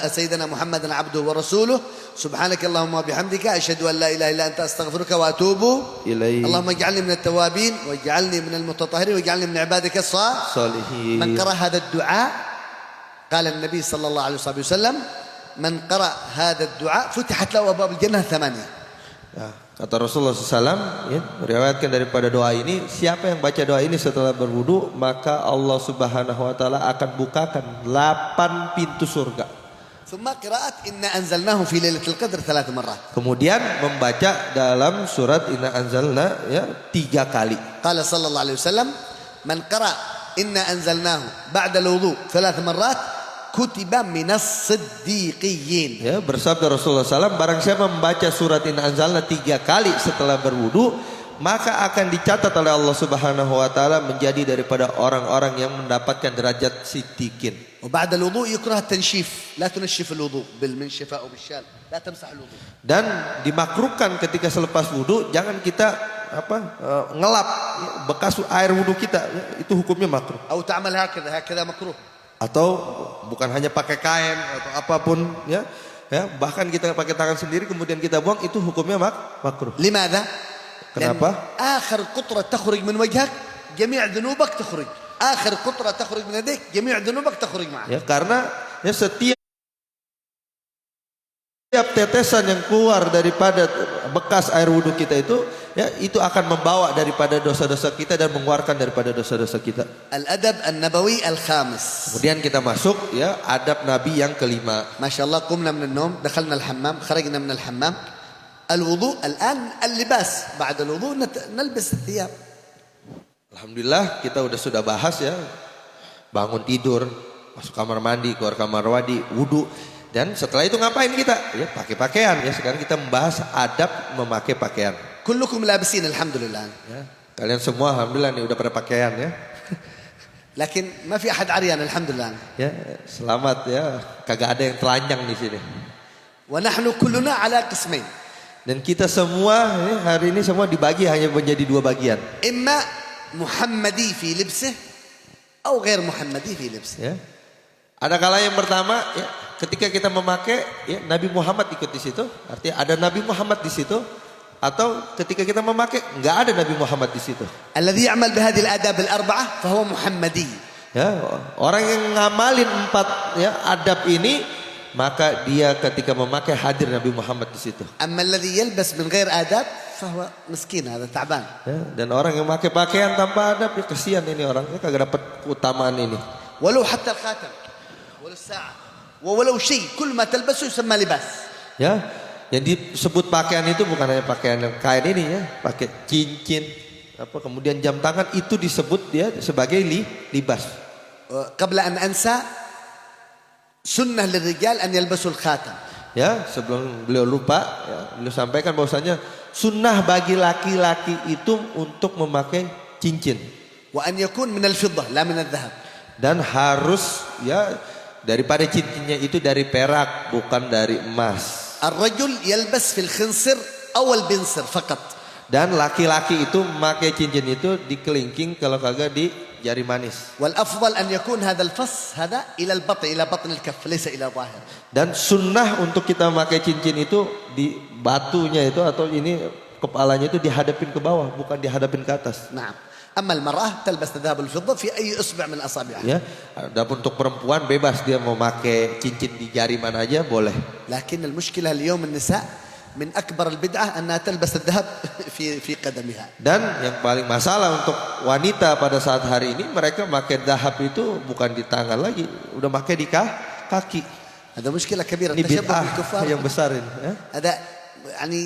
سيدنا محمدا عبده ورسوله سبحانك اللهم وبحمدك أشهد أن لا إله إلا أنت أستغفرك وأتوب إليك اللهم اجعلني من التوابين واجعلني من المتطهرين واجعلني من عبادك الصالحين. من قرأ هذا الدعاء قال النبي صلى الله عليه وسلم من قرأ هذا الدعاء فتحت له أبواب الجنة 8. Ya, kata Rasulullah SAW ya, meriwayatkan daripada doa ini, siapa yang baca doa ini setelah berwudu maka Allah Subhanahu Wa Taala akan bukakan 8 pintu surga. Kemudian membaca dalam surat Inna Anzalna ya 3 kali. Qala sallallahu alaihi wasallam man qara Inna Anzalnahu ba'da al-wudu 3 marrat kutiba minas siddiqiyyin. Ya, bersabda Rasulullah SAW, barang siapa membaca surat Inna Anzalna 3 kali setelah berwudu, maka akan dicatat oleh Allah Subhanahu Wa Taala menjadi daripada orang-orang yang mendapatkan derajat siddiqin. وبعد الوضوء يكره التنشيف، لا تنشف الوضوء بالمنشفة أو بالشال، لا تمسح الوضوء. Dan dimakruhkan ketika selepas wudu jangan kita ngelap bekas air wudu kita, ya, itu hukumnya makruh. أو تعمل هكذا مكروه. Atau bukan hanya pakai kain atau apapun ya bahkan kita pakai tangan sendiri kemudian kita buang, itu hukumnya makruh. لماذا؟ Kenapa? آخر قطرة تخرج من وجهك جميع ذنوبك تخرج، آخر قطرة تخرج من يديك جميع ذنوبك تخرج معك. Ya, karena ya setiap tetesan yang keluar daripada bekas air wudhu kita itu ya itu akan membawa daripada dosa-dosa kita dan mengeluarkan daripada dosa-dosa kita. Al-adab an-nabawi al-khamis. Kemudian kita masuk ya adab Nabi yang kelima. Masyaallah, qumna min an-nawm, dakhalna al-hammam, kharajna min al-hammam. Al-wudu, al-an al-libas. Ba'da al-wudu nalbis ath-thiyab. Alhamdulillah kita sudah bahas ya. Bangun tidur, masuk kamar mandi, keluar kamar mandi, wudu. Dan setelah itu ngapain kita? Ya pakai pakaian. Ya sekarang kita membahas adab memakai pakaian. Kullukum labisin alhamdulillah. Ya, kalian semua alhamdulillah nih udah pada pakaian ya. Lakin ma fi ahad aryan alhamdulillah. Ya, selamat ya. Kagak ada yang telanjang di sini. Wa nahnu kulluna ala qismain. Dan kita semua hari ini semua dibagi hanya menjadi 2 bagian. Imma Muhammadi fi libsih atau ghair Muhammadi fi libsih. Ya. Ada kala yang pertama ya, ketika kita memakai ya, Nabi Muhammad ikut di situ, artinya ada Nabi Muhammad di situ, atau ketika kita memakai enggak ada Nabi Muhammad di situ. Alladhi ya'mal bihadhihi al-adab al-arba'ah fa huwa Muhammadi. Ya, orang yang ngamalin 4 ya adab ini maka dia ketika memakai hadir Nabi Muhammad di situ. Amma alladhi yalbas min ghair adab fa huwa miskin, hada ta'ban. Ya, dan orang yang memakai pakaian tanpa adab ya kasihan ini orangnya kagak dapat keutamaan ini. Walau hatta al-khatam. ولو الساعة ولو شيء كل ما تلبسه يسمى لباس. Ya, Yang disebut pakaian itu bukan hanya pakaian yang kain ini ya, pakai cincin, apa kemudian jam tangan itu disebut dia sebagai libas. قبل أن أنسى سنة للرجال أن يلبسوا الخاتم. Ya, sebelum beliau lupa, ya, beliau sampaikan bahwasanya sunnah bagi laki-laki itu untuk memakai cincin. وأن يكون من الفضة لا من الذهب. Dan harus ya daripada cincinnya itu dari perak bukan dari emas. الرجل يلبس في الخنصر أو البنصر فقط. Dan laki-laki itu memakai cincin itu di kelingking kalau kagak di jari manis. والأفضل أن يكون هذا الفص هذا إلى البطن إلى بطن الكف ليس إلى ظاهر. Dan sunnah untuk kita memakai cincin itu di batunya itu atau ini kepalanya itu dihadapin ke bawah bukan dihadapin ke atas. نعم. أما المرأة تلبس الذهب والفضة في أي إصبع من أصابعها. Ya, adapun untuk perempuan bebas dia mau pakai cincin di jari mana aja boleh. لكن المشكلة اليوم النساء من أكبر البدعة أنها تلبس الذهب في قدمها. Dan yang paling masalah untuk wanita pada saat hari ini mereka pakai dahab itu bukan di tangan lagi, udah pakai di kaki. هذا مشكلة كبيرة. Ini التشبه bid'ah بالكفار. yang besar ini. Ya. هذا يعني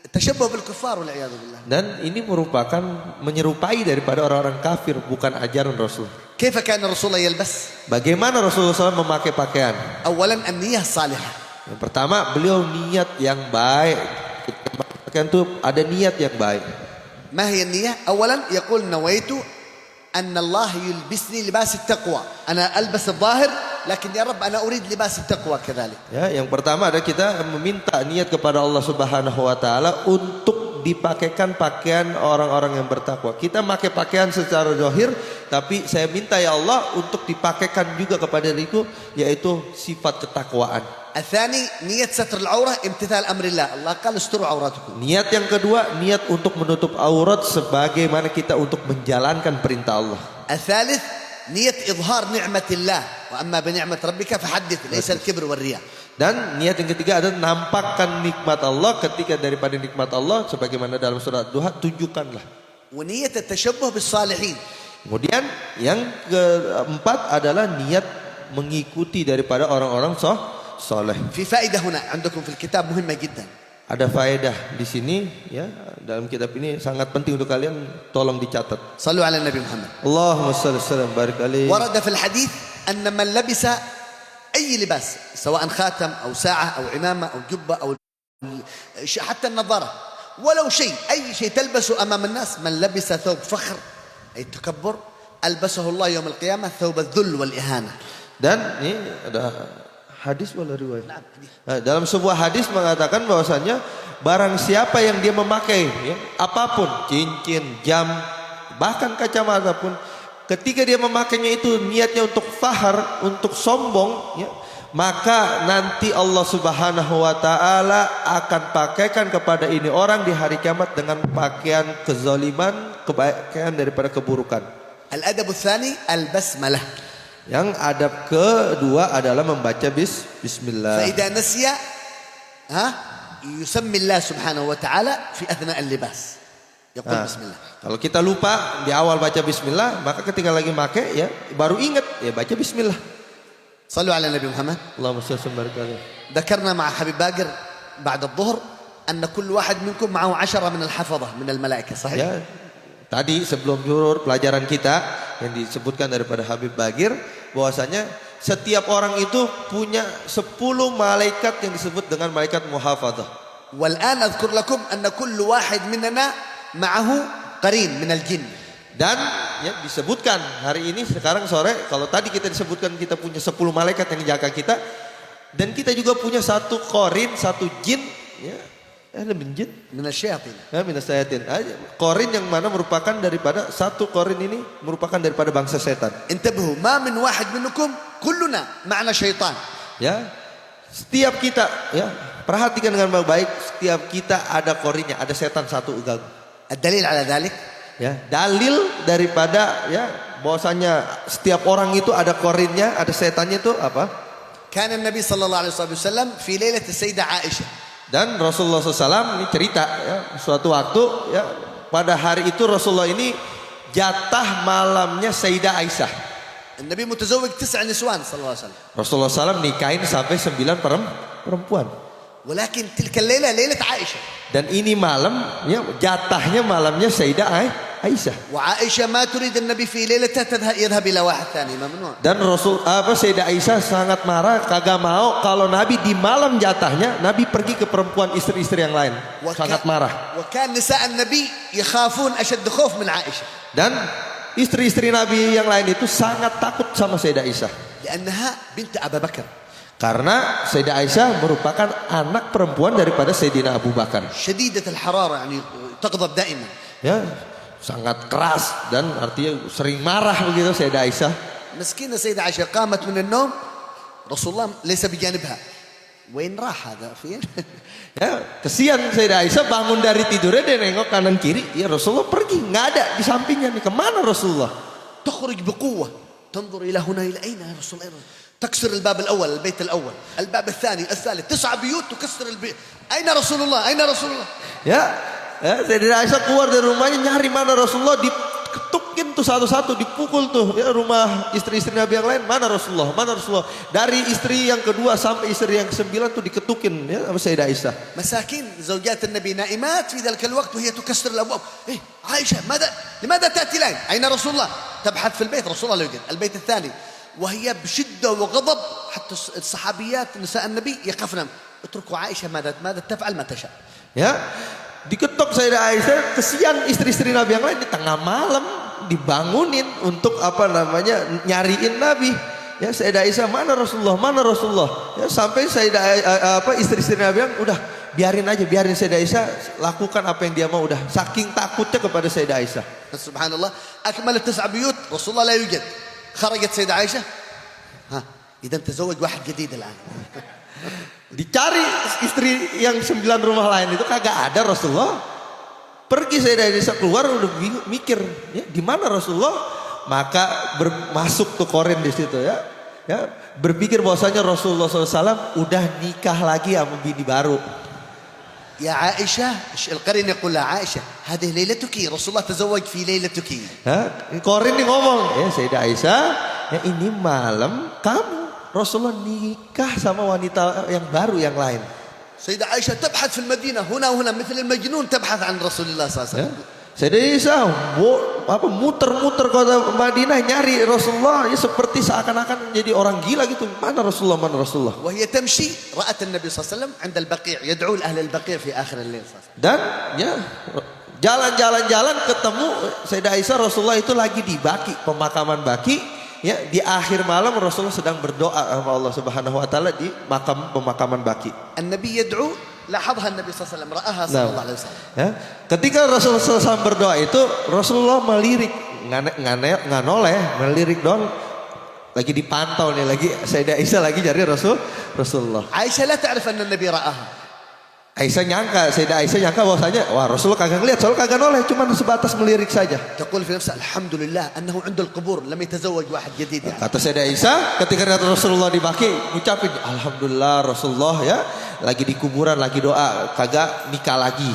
التشبه بالكفار والعياذ بالله. Dan ini merupakan menyerupai daripada orang-orang kafir bukan ajaran Rasul. كيف كان الرسول يلبس؟ Bagaimana Rasulullah SAW memakai pakaian? أولا النية الصالحة. Yang pertama beliau niat yang baik. Pakaian itu ada niat yang baik. ما هي النية؟ أولا يقول نويت أن الله يلبسني لباس التقوى. أنا ألبس الظاهر لكن يا رب أنا أريد لباس التقوى كذلك. Ya, yang pertama ada kita meminta niat kepada Allah Subhanahu wa taala untuk dipakaikan pakaian orang-orang yang bertakwa. Kita pakai pakaian secara zahir, tapi saya minta ya Allah untuk dipakaikan juga kepada diriku yaitu sifat ketakwaan. الثاني نية ستر العورة امتثال أمر الله. الله قال استروا عوراتكم. Niat yang kedua, niat untuk menutup aurat sebagaimana kita untuk menjalankan perintah Allah. الثالث نية إظهار نعمة الله. وأما بنعمة ربك فحدث ليس الكبر والرياء. Dan niat yang ketiga adalah nampakkan nikmat Allah ketika daripada nikmat Allah sebagaimana dalam surat Duha tunjukkanlah. ونية التشبه بالصالحين. Kemudian yang keempat adalah niat mengikuti daripada orang-orang soleh. في فائدة هنا عندكم في الكتاب مهمة جدا. Ada faedah di sini ya dalam kitab ini sangat penting untuk kalian tolong dicatat. صلوا على النبي محمد. Allahumma shalli sallam barik alaihi. ورد في الحديث أن من لبس أي لباس سواء خاتم أو ساعة أو عمامة أو جبة أو حتى النظارة ولو شيء أي شيء تلبسه أمام الناس من لبس ثوب فخر أي تكبر ألبسه الله يوم القيامة ثوب الذل والإهانة. Dan ini ada hadis wala riwayat. Nah, dalam sebuah hadis mengatakan bahwasanya barang siapa yang dia memakai ya, apapun cincin, jam, bahkan kacamata pun ketika dia memakainya itu niatnya untuk fahar, untuk sombong ya, maka nanti Allah Subhanahu wa taala akan pakaikan kepada ini orang di hari kiamat dengan pakaian kezaliman, kebaikan daripada keburukan. الأدب الثاني البسملة. Yang adab kedua adalah membaca bismillah. فإذا نسي يسمي الله سبحانه وتعالى في أثناء اللباس يقول بسم الله. Kalau kita lupa di awal baca bismillah, maka ketika lagi make ya baru ingat ya baca bismillah. صلوا على النبي محمد. Allahumma shalli wa barik alaihi. ذكرنا مع حبيب باقر بعد الظهر أن كل واحد منكم معه 10 من الحفظة من الملائكة صحيح؟ Ya, tadi sebelum zuhur pelajaran kita yang disebutkan daripada Habib Bagir bahwasanya setiap orang itu punya 10 malaikat yang disebut dengan malaikat muhafadzah. والآن أذكر لكم أن كل واحد مننا معه قرين من الجن. Dan ya disebutkan hari ini sekarang sore kalau tadi kita disebutkan kita punya 10 malaikat yang jaga kita dan kita juga punya satu korin, satu jin ya. Min jin من الشياطين. ya minas sayatin. Korin yang mana merupakan daripada satu korin ini merupakan daripada bangsa setan. انتبهوا ما من واحد منكم كلنا معنا شيطان. Ya. Setiap kita ya perhatikan dengan baik, setiap kita ada korinnya, ada setan satu ganggu. الدليل على ذلك Ya, dalil daripada ya bahwasanya setiap orang itu ada korinnya, ada setannya itu apa? كان النبي صلى الله عليه وسلم في ليلة السيدة عائشة. Dan Rasulullah SAW ini cerita ya, suatu waktu ya pada hari itu Rasulullah ini jatah malamnya Sayyidah Aisyah. النبي متزوج 9 نسوان صلى الله عليه وسلم. Rasulullah SAW nikahin sampai 9 perempuan. ولكن تلك الليلة ليلة عائشة. Dan ini malam, ya, jatahnya malamnya Sayyidah Aisyah. وعائشة ما تريد النبي في ليلتها يذهب إلى واحد ثاني، ممنوع. Dan Sayyidah Aisyah sangat marah, kagak mau kalau Nabi di malam jatahnya Nabi pergi ke perempuan istri-istri yang lain. Sangat marah. وكان نساء النبي يخافون أشد خوف من عائشة. Dan istri-istri Nabi yang lain itu sangat takut sama Sayyidah Aisyah. لأنها بنت أبا بكر. Karena Sayyidah Aisyah merupakan anak perempuan daripada Sayyidina Abu Bakar. شديدة الحرارة يعني تغضب دائما. Ya, sangat keras dan artinya sering marah begitu Sayyidah Aisyah. مسكينة سيدة عائشة قامت من النوم رسول الله ليس بجانبها. وين راح هذا فين؟ Ya, kesian Sayyidah Aisyah bangun dari tidurnya dia nengok kanan kiri, ya Rasulullah pergi, nggak ada di sampingnya nih. Kemana Rasulullah? تخرج بقوة تنظر إلى هنا إلى أين يا رسول الله؟ تكسر الباب الأول، البيت الأول، الباب الثاني، الثالث، 9 بيوت تكسر البيت. أين رسول الله؟ أين رسول الله؟ Ya, Sayyidah Aisyah keluar dari rumahnya nyari mana Rasulullah, diketukin tuh satu-satu, dipukul tuh ya rumah istri-istri Nabi yang lain, mana Rasulullah, mana Rasulullah. Dari istri yang kedua sampai istri yang ke-9 tuh diketukin ya sama Sayyidah Aisyah. مساكين زوجات النبي نائمات في ذلك الوقت وهي تكسر الأبواب. إيه عائشة لماذا تأتي الآن؟ أين رسول الله؟ تبحث في البيت، رسول الله لا يوجد. البيت الثاني وهي بشدة وغضب، حتى الصحابيات نساء النبي يخافن. اتركوا عائشة ماذا تفعل ما تشاء. Ya, diketok Sayyidah Aisyah, kesian istri-istri Nabi yang lain di tengah malam dibangunin untuk apa namanya nyariin Nabi. Ya, Sayyidah Aisyah mana Rasulullah, mana Rasulullah. Ya, sampai istri-istri Nabi yang udah biarin Sayyidah Aisyah lakukan apa yang dia mau, udah saking takutnya kepada Sayyidah Aisyah. Subhanallah, أكملت 9 بيوت رسول الله لا يوجد. خرجت سيدة عائشة إذا تزوج واحد جديد الآن. Dicari istri yang 9 rumah lain itu kagak ada Rasulullah. Pergi Sayyidah Aisyah keluar udah mikir ya, di mana Rasulullah. Maka masuk tuh korin di situ ya. Ya, berpikir bahwasanya Rasulullah SAW udah nikah lagi sama bini baru. يا عائشة القرين يقول لها عائشة هذه ليلتك رسول الله تزوج في ليلتك. Korin nih ngomong ya Sayyidah Aisyah ya ini malam kamu Rasulullah nikah sama wanita yang baru yang lain. سيدة عائشة تبحث في المدينة هنا وهنا مثل المجنون تبحث عن رسول الله صلى الله عليه وسلم. Sayyidah Aisyah muter-muter kota Madinah nyari Rasulullah ya seperti seakan-akan menjadi orang gila gitu. Mana Rasulullah, mana Rasulullah. وهي تمشي رأت النبي صلى الله عليه وسلم عند البقيع يدعو لأهل البقيع في آخر الليل. Dan ya jalan-jalan ketemu Sayyidah Aisyah Rasulullah itu lagi di Baqi, pemakaman Baqi. Ya, di akhir malam Rasulullah sedang berdoa sama Allah Subhanahu wa taala di pemakaman Baqi. النبي يدعو لاحظها النبي صلى الله عليه وسلم رآها صلى الله عليه وسلم. Ya, ketika Rasulullah SAW berdoa itu Rasulullah melirik nggak noleh, melirik doang, lagi dipantau nih, lagi Sayyidah Aisyah lagi cari Rasulullah. عائشة لا تعرف أن النبي رآها. Sayyidah Aisyah nyangka bahwasanya wah Rasulullah kagak ngeliat, soalnya kagak noleh, cuma sebatas melirik saja. تقول في نفسها الحمد لله أنه عند القبور لم يتزوج واحد جديد. Kata Sayyidah Aisyah ketika lihat Rasulullah di Baqi ngucapin alhamdulillah Rasulullah ya lagi di kuburan lagi doa kagak nikah lagi.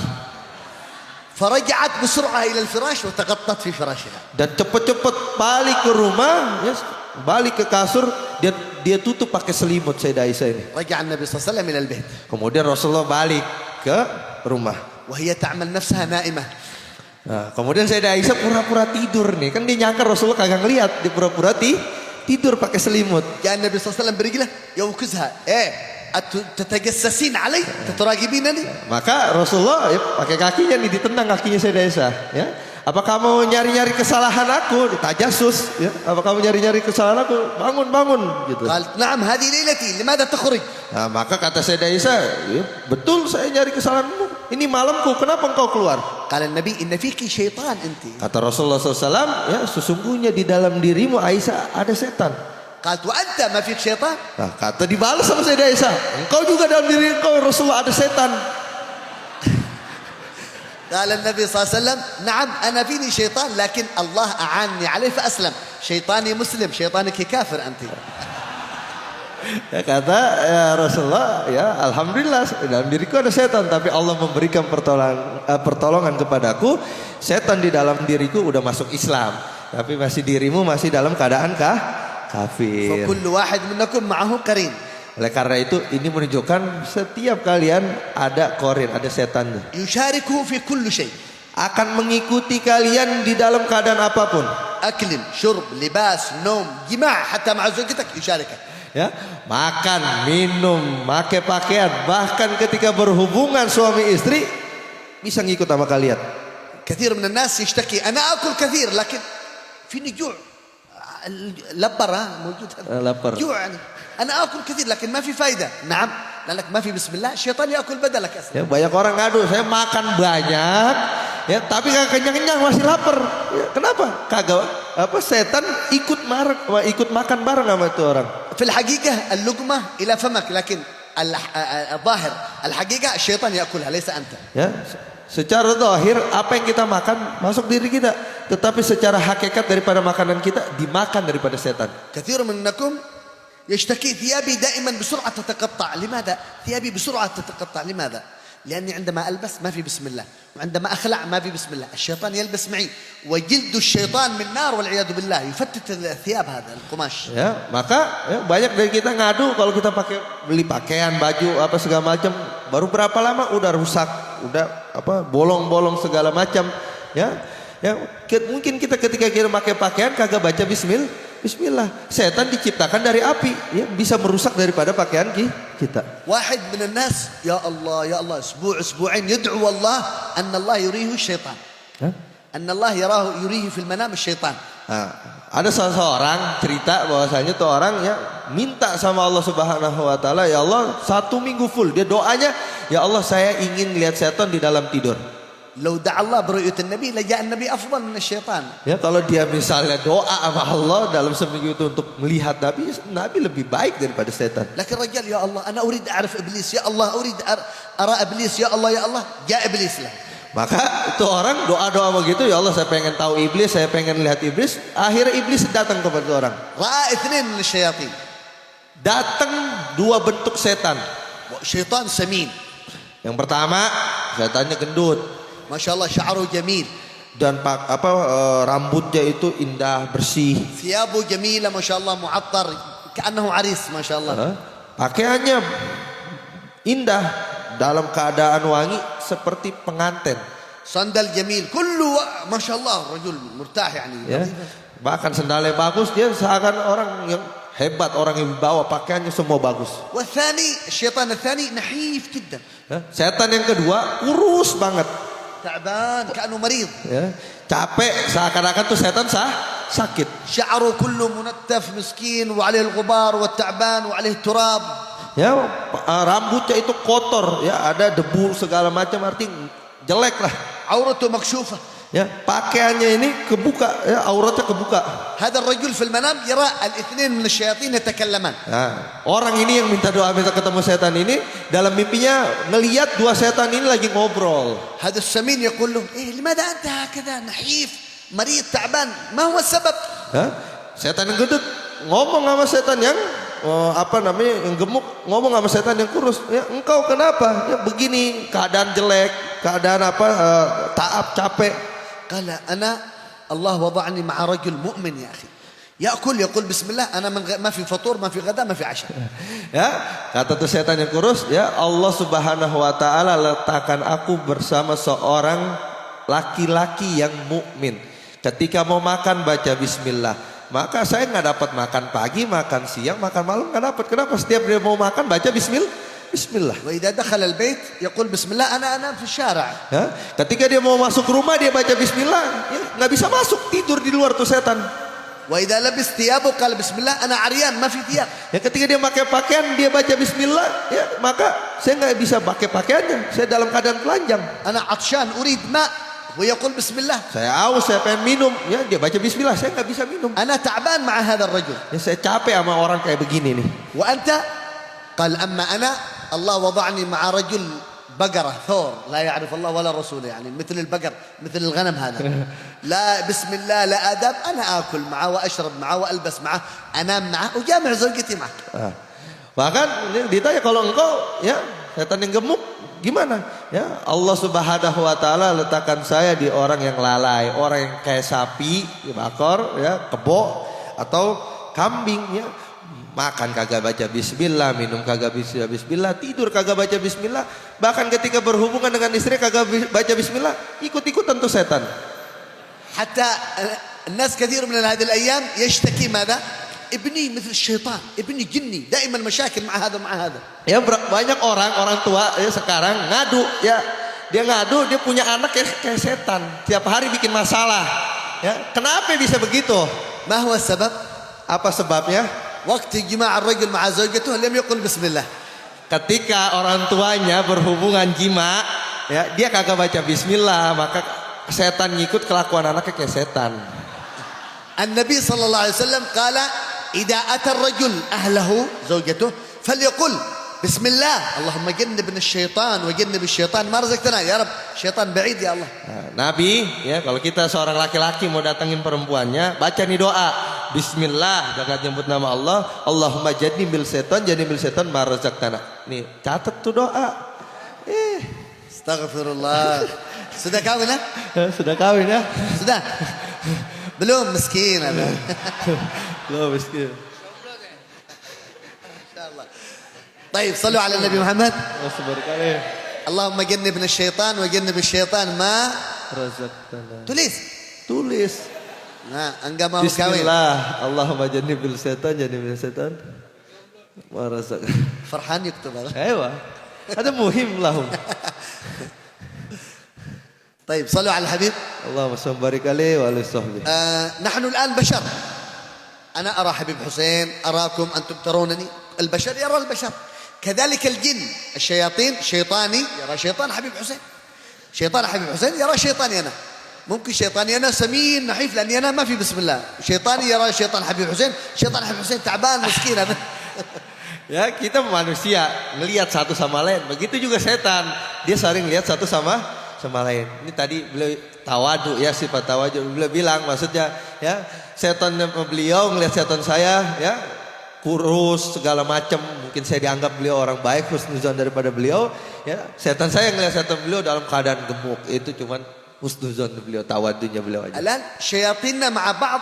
فرجعت بسرعة إلى الفراش وتغطت في فراشها. Dan cepet-cepet balik ke rumah, ya, balik ke kasur, dia tutup pakai selimut Sayyidah Aisyah ini. رجع النبي صلى الله عليه وسلم إلى البيت. Kemudian Rasulullah balik ke rumah. وهي تعمل نفسها نائمة. Nah, kemudian Sayyidah Aisyah pura-pura tidur nih, kan dia nyangka Rasulullah kagak ngeliat, dia pura-pura tidur pakai selimut. جاء النبي صلى الله عليه وسلم برجله يوكزها. تتجسسين علي تتراقبينني. Maka Rasulullah ya, pakai kakinya nih ditendang kakinya Sayyidah Aisyah ya. Apa kamu nyari-nyari kesalahan aku? Ditajasus ya. Apa kamu nyari-nyari kesalahan aku? Bangun gitu. قالت نعم هذه ليلتي لماذا تخرج. Nah, maka kata Sayyidah Aisyah, ya, betul saya nyari kesalahanmu. Ini malamku, kenapa engkau keluar? قال النبي إن فيك شيطان أنت. Kata Rasulullah SAW, ya sesungguhnya di dalam dirimu Aisyah ada setan. قالت وأنت ما فيك شيطان. Nah, kata dibalas sama Sayyidah Aisyah, engkau juga dalam diri engkau Rasulullah ada setan. قال النبي صلى الله عليه وسلم نعم أنا فيني شيطان لكن الله أعانني عليه فأسلم. شيطاني مسلم شيطانك كافر أنت. Ya, kata ya Rasulullah ya alhamdulillah dalam diriku ada setan tapi Allah memberikan pertolongan kepadaku. Setan di dalam diriku udah masuk Islam tapi masih dirimu masih dalam keadaan kafir. فكل واحد منكم معه قرين. Oleh karena itu ini menunjukkan setiap kalian ada korin, ada setannya. يشاركه في كل شيء. Akan mengikuti kalian di dalam keadaan apapun. أكل شرب لباس نوم جماع حتى مع زوجتك يشاركك. Ya, makan, minum, pakai pakaian, bahkan ketika berhubungan suami istri bisa ngikut sama kalian. كثير من الناس يشتكي أنا أكل كثير لكن فيني جوع. لبر موجود هذا. Lapar. جوع يعني. أنا أكل كثير لكن ما في فايدة. نعم. لأنك ما في بسم الله الشيطان يأكل بدلك أصلا. Ya, banyak orang ngadu, saya makan banyak, ya, tapi kagak kenyang-kenyang masih lapar. Ya, kenapa? Kagak setan ikut makan bareng sama itu orang. في الحقيقة اللقمة إلى فمك لكن الظاهر الحقيقة الشيطان يأكلها ليس أنت. Ya, secara zahir apa yang kita makan masuk diri kita, tetapi secara hakikat daripada makanan kita dimakan daripada setan. كثير منكم يشتكي ثيابي دائما بسرعة تتقطع. لماذا؟ ثيابي بسرعة تتقطع. لماذا؟ لأني عندما ألبس ما في بسم الله، وعندما أخلع ما في بسم الله. الشيطان يلبس معي وجلد الشيطان من نار والعياذ بالله يفتت الثياب هذا القماش. Ya, maka ya, banyak dari kita ngadu kalau kita beli pakaian, baju apa segala macam, baru berapa lama udah rusak, udah bolong-bolong segala macam, ya. Ya, mungkin kita ketika kita pakai pakaian kagak baca Bismillah. Setan diciptakan dari api, ya, bisa merusak daripada pakaian kita. واحد من الناس يا الله أسبوع أسبوعين يدعو الله أن الله يريه الشيطان. أن الله يريه في المنام الشيطان. Nah, ada seseorang cerita bahwasanya tuh orang ya minta sama Allah Subhanahu wa taala, ya Allah 1 minggu full dia doanya, ya Allah saya ingin lihat setan di dalam tidur. لو دعا الله برؤية النبي لجاء النبي أفضل من الشيطان. Ya, kalau dia misalnya doa sama Allah dalam seminggu itu untuk melihat Nabi lebih baik daripada setan. لكن رجال يا الله أنا أريد أعرف إبليس. يا الله أريد أرى إبليس. يا الله جاء إبليس له. Maka itu orang doa-doa begitu, ya Allah saya pengen tahu iblis, saya pengen lihat iblis. Akhirnya iblis datang kepada orang. رأى 2 من الشياطين. Datang 2 bentuk setan. شيطان سمين. Yang pertama setannya gendut. ما شاء الله شعره جميل. Dan rambutnya itu indah bersih. ثيابه جميلة ما شاء الله معطر كأنه عريس ما شاء الله. Pakaiannya indah dalam keadaan wangi seperti pengantin. صندل جميل كله ما شاء الله رجل مرتاح يعني. Ya. Bahkan sandalnya bagus, dia seakan orang yang hebat, orang yang bawa pakaiannya semua bagus. والثاني الشيطان الثاني نحيف جدا. Setan yang kedua kurus banget. تعبان كأنه مريض. Ya. Capek, seakan-akan tuh setan sakit. شعره كله منتف مسكين وعليه الغبار والتعبان وعليه تراب. Ya, rambutnya itu kotor, ya, ada debu segala macam, artinya jelek lah. عورته مكشوفة. Ya, pakaiannya ini kebuka, ya, auratnya kebuka. هذا الرجل في المنام يرى 2 من الشياطين يتكلمان. Nah, orang ini yang minta ketemu setan ini dalam mimpinya ngelihat 2 setan ini lagi ngobrol. هذا السمين يقول له لماذا أنت هكذا نحيف مريض تعبان ما هو السبب؟ Setan yang gendut ngomong sama setan yang yang gemuk, ngomong sama setan yang kurus, ya, engkau kenapa? Ya, begini keadaan jelek, keadaan taab, capek. قال أنا الله وضعني مع رجل مؤمن يا أخي يقول بسم الله أنا ما في فطور ما في غداء ما في عشاء. Ya, kata tuh setan yang kurus, ya Allah Subhanahu wa taala letakkan aku bersama seorang laki-laki yang mukmin. Ketika mau makan baca bismillah. Maka saya nggak dapat makan pagi, makan siang, makan malam nggak dapat. Kenapa? Setiap dia mau makan baca bismillah. وإذا دخل البيت يقول بسم الله أنا أنام في الشارع. Ya, ketika dia mau masuk rumah dia baca bismillah, ya, nggak bisa masuk, tidur di luar tuh setan. وإذا لبس ثيابه قال بسم الله أنا عريان ما في ثياب. Ya, ketika dia pakai pakaian dia baca bismillah, ya, maka saya nggak bisa pakai pakaiannya, saya dalam keadaan telanjang. أنا عطشان أريد ماء ويقول بسم الله. Saya haus, saya pengen minum, ya dia baca bismillah, saya nggak bisa minum. أنا تعبان مع هذا الرجل. Ya, saya capek sama orang kayak begini nih. وأنت قال أما أنا الله وضعني مع رجل بقرة ثور لا يعرف الله ولا رسوله يعني مثل البقر مثل الغنم هذا لا بسم الله لا آداب. أنا آكل معه وأشرب معه وألبس معه أنام معه وجامع زوجتي معه. Bahkan ditanya kalau engkau ya setan yang gemuk gimana? Ya Allah Subhanahu wa taala letakkan saya di orang yang lalai, orang yang kayak sapi dibakar, ya kebo atau kambing, ya Makan kagak baca bismillah, minum kagak bisa bismillah, tidur kagak baca bismillah, bahkan ketika berhubungan dengan istri kagak baca bismillah, ikut-ikutan tuh setan. حتى الناس كثير من هذه الأيام يشتكي ماذا؟ ابني مثل الشيطان، ابني جني، دائما مشاكل مع هذا ومع هذا. Ya banyak orang tua ya sekarang ngadu ya, dia ngadu dia punya anak kayak setan, tiap hari bikin masalah. Ya, kenapa bisa begitu? ما هو السبب؟ Apa sebabnya? وقت اجتماع الرجل مع زوجته لم يقل بسم الله. Ketika orang tuanya berhubungan jima, ya dia kagak baca bismillah, maka setan ngikut kelakuan anaknya kayak setan. النبي صلى الله عليه وسلم قال إذا أتى الرجل أهله زوجته فليقل بسم الله اللهم جنبنا الشيطان وجنب الشيطان ما رزقتنا يا رب شيطان بعيد يا الله. Nah, Nabi ya kalau kita seorang laki-laki mau datangin perempuannya baca nih doa Bismillah jangan nyebut nama Allah, Allahumma jannibil setan ma razaqtana. Nih catat tuh doa. Astaghfirullah. Sudah kawin ya? Sudah kawin ya? Sudah. Belum miskin ada. Belum miskin. طيب صلوا على النبي محمد. Berkali. اللهم جنبنا الشيطان وجنب الشيطان ما razaqtana. Tulis. Nah, enggak mau kawin. Bismillah, Allahumma jannibil setan ma razaqtana. فرحان يكتب هذا. ايوه. هذا مهم لهم. طيب صلوا على الحبيب. اللهم صل وبارك عليه وعلى صحبه. نحن الآن بشر. أنا أرى حبيب حسين، أراكم أنتم ترونني، البشر يرى البشر. كذلك الجن الشياطين، شيطاني يرى شيطان حبيب حسين، شيطان حبيب حسين يرى شيطاني أنا. ممكن شيطاني أنا سمين نحيف لأني أنا ما في بسم الله. شيطاني يرى شيطان حبيب حسين، شيطان حبيب حسين تعبان مسكين هذا. Ya kita manusia ngelihat satu sama lain. Begitu juga setan, dia sering lihat satu sama lain. Ini tadi beliau tawadu ya, sifat tawadu. Beliau bilang maksudnya ya setan beliau ngelihat setan saya ya kurus segala macam. Mungkin saya dianggap beliau orang baik, husnuzon daripada beliau. Ya setan saya ngelihat setan beliau dalam keadaan gemuk. Itu cuman husnuzon beliau, tawadunya beliau aja. الآن شياطيننا مع بعض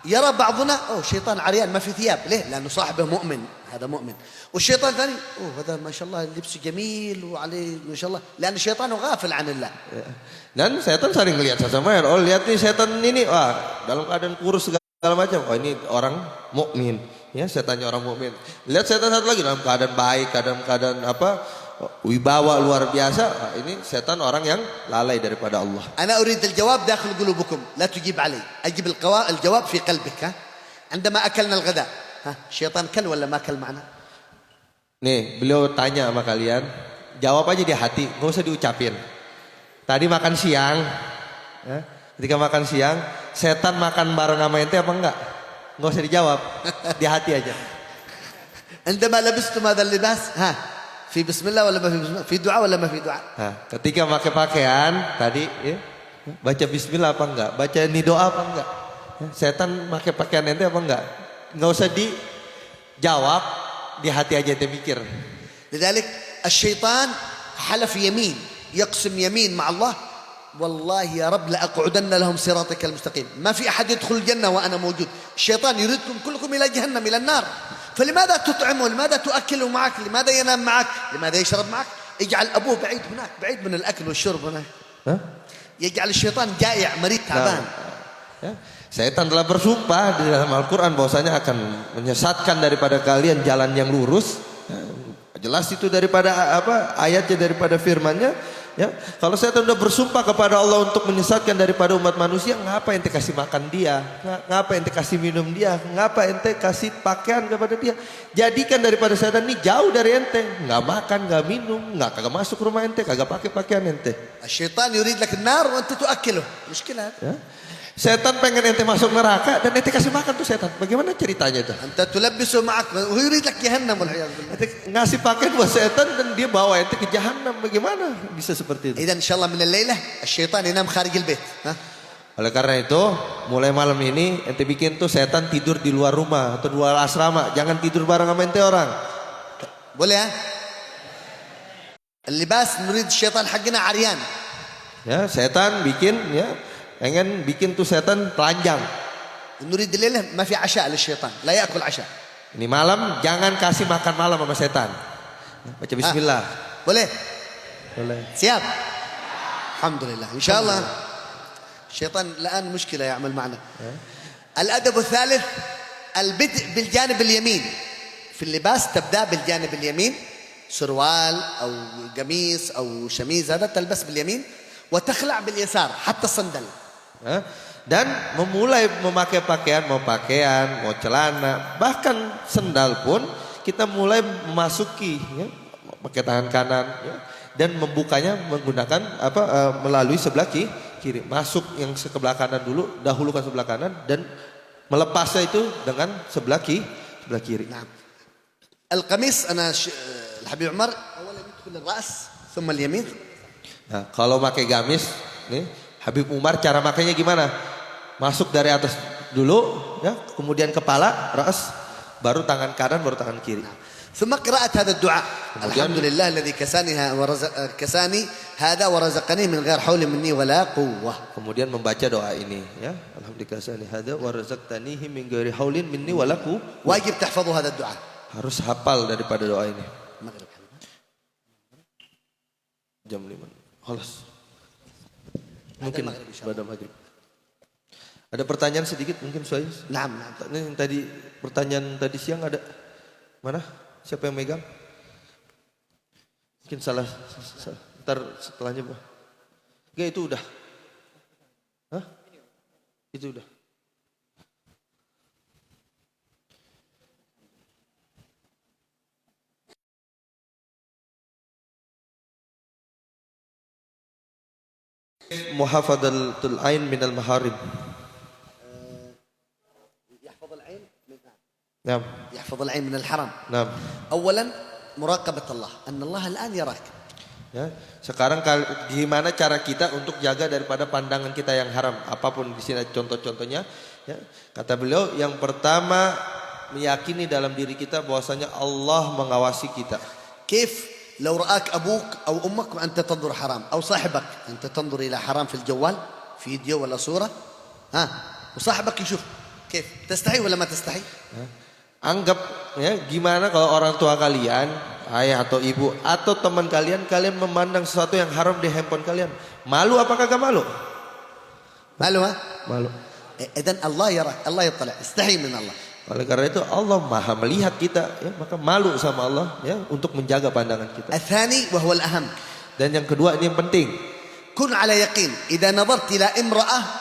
يرى بعضنا شيطان عريان ما في ثياب ليه؟ لأنه صاحبه مؤمن، هذا مؤمن. والشيطان الثاني هذا ما شاء الله لبسه جميل وعليه ما شاء الله، لأن الشيطان غافل عن الله. Dan setan sering melihat sama ya. Oh lihat nih setan ini, wah dalam keadaan kurus segala macam. Oh ini orang mukmin. Ya setannya orang mukmin. Lihat setan satu lagi dalam keadaan baik, keadaan apa? Wibawa luar biasa. Ini setan orang yang lalai daripada Allah. أنا أريد الجواب داخل قلوبكم، لا تجيب علي. أجيب الجواب في قلبك. عندما أكلنا الغداء، شيطان كل ولا ما كل معنا؟ Nih beliau tanya sama kalian, jawab aja di hati, nggak usah diucapin. Tadi makan siang, ya, ketika makan siang, setan makan bareng sama ente apa enggak? Nggak usah dijawab, di hati aja. عندما لبستم هذا اللباس في بسم الله ولا ما في بسم الله؟ في دعاء ولا ما في دعاء؟ Ketika pakai pakaian tadi, ya, baca Bismillah apa enggak? Baca ini doa apa enggak? Ya, setan pakai pakaian ente apa enggak? Nggak usah dijawab, di hati aja ente mikir. لذلك الشيطان حلف يمين، يقسم يمين مع الله، والله يا رب لأقعدن لهم صراطك المستقيم. ما في أحد يدخل الجنة وأنا موجود. الشيطان يريدكم كلكم إلى جهنم، إلى النار. فلماذا تطعمه؟ لماذا تؤكله معك؟ لماذا ينام معك؟ لماذا يشرب معك؟ اجعل أبوه بعيد هناك، بعيد من الأكل والشرب هناك. يجعل الشيطان جائع مريض تعبان. Ya, setan telah bersumpah di dalam Al-Quran bahwasanya akan menyesatkan daripada kalian jalan yang lurus. Jelas itu daripada apa ayatnya, daripada firmannya. Ya, kalau setan sudah bersumpah kepada Allah untuk menyesatkan daripada umat manusia, ngapa ente kasih makan dia? Ngapa ente kasih minum dia? Ngapa ente kasih pakaian kepada dia? Jadikan daripada setan ini jauh dari ente, nggak makan, nggak minum, nggak kagak masuk rumah ente, kagak pakai pakaian ente. الشيطان يريد لك النار وأنت تؤكله، مشكلة. Ya. Setan pengen ente masuk neraka dan ente kasih makan tuh setan. Bagaimana ceritanya itu? أنت تلبسه معك وهو يريد لك جهنم والعياذ بالله. Ente ngasih pakaian buat setan dan dia bawa ente ke jahanam. Bagaimana bisa seperti itu? إذا إن شاء الله من الليلة الشيطان ينام خارج البيت. Oleh karena itu, mulai malam ini ente bikin tuh setan tidur di luar rumah atau di luar asrama. Jangan tidur bareng sama ente orang. boleh ya? اللباس نريد الشيطان حقنا عريان. Ya, setan bikin ya, pengen bikin tuh setan telanjang. نريد الليلة ما في عشاء للشيطان، لا يأكل عشاء. Ini malam jangan kasih makan malam sama setan. Baca bismillah. boleh? Boleh. siap. الحمد لله إن شاء الله. الشيطان الآن مشكلة يعمل معنا. الأدب الثالث البدء بالجانب اليمين في اللباس. تبدأ بالجانب اليمين، سروال أو قميص أو شميز هذا تلبس باليمين وتخلع باليسار حتى الصندل. Dan memulai memakai pakaian, mau celana, bahkan sendal pun kita mulai memasuki ya, pakai tangan kanan ya, dan membukanya menggunakan melalui sebelah kiri. Masuk yang sebelah kanan dulu, dahulukan sebelah kanan dan melepasnya itu dengan sebelah kiri. نعم. القميص أنا الحبيب عمر أولا يدخل الرأس ثم اليمين. Nah, kalau pakai gamis nih Habib Umar cara makainya gimana? Masuk dari atas dulu ya, kemudian kepala, ras, baru tangan kanan, baru tangan kiri. ثم قراءة هذا الدعاء الحمد لله الذي كساني هذا ورزقني من غير حول مني ولا قوة. Kemudian membaca doa ini ya. Alhamdulillah kasani hada wa razaqtanihi min ghairi haulin minni wala quwwah. واجب تحفظوا هذا الدعاء. Harus hafal daripada doa ini. Jam 5. Khalas. Mungkin pada maghrib. Ada pertanyaan sedikit mungkin Suhais? نعم. Ini tadi pertanyaan tadi siang ada mana? Siapa yang megang? Mungkin salah. Ntar setelahnya Pak. Enggak itu udah. Hah? Itu udah. Muhafadzatul ain minal maharim. يحفظ العين من Naam. يحفظ العين من الحرام. Naam. أولا مراقبة الله أن الله الآن يراك. Ya, sekarang gimana cara kita untuk jaga daripada pandangan kita yang haram? Apapun di sini contoh-contohnya. Ya, kata beliau yang pertama meyakini dalam diri kita bahwasanya Allah mengawasi kita. كيف لو رآك أبوك أو أمك وأنت تنظر حرام أو صاحبك أنت تنظر إلى حرام في الجوال فيديو ولا صورة وصاحبك يشوف كيف تستحي ولا ما تستحي؟ Anggap ya gimana kalau orang tua kalian, ayah atau ibu atau teman kalian memandang sesuatu yang haram di handphone kalian. Malu apakah gak malu? ماله ها؟ Malu. إذن الله يراك الله يطلع استحي من الله. Oleh karena itu Allah Maha melihat kita ya, maka malu sama Allah ya untuk menjaga pandangan kita. الثاني وهو الأهم Dan yang kedua ini yang penting. كن على يقين إذا نظرت إلى امرأة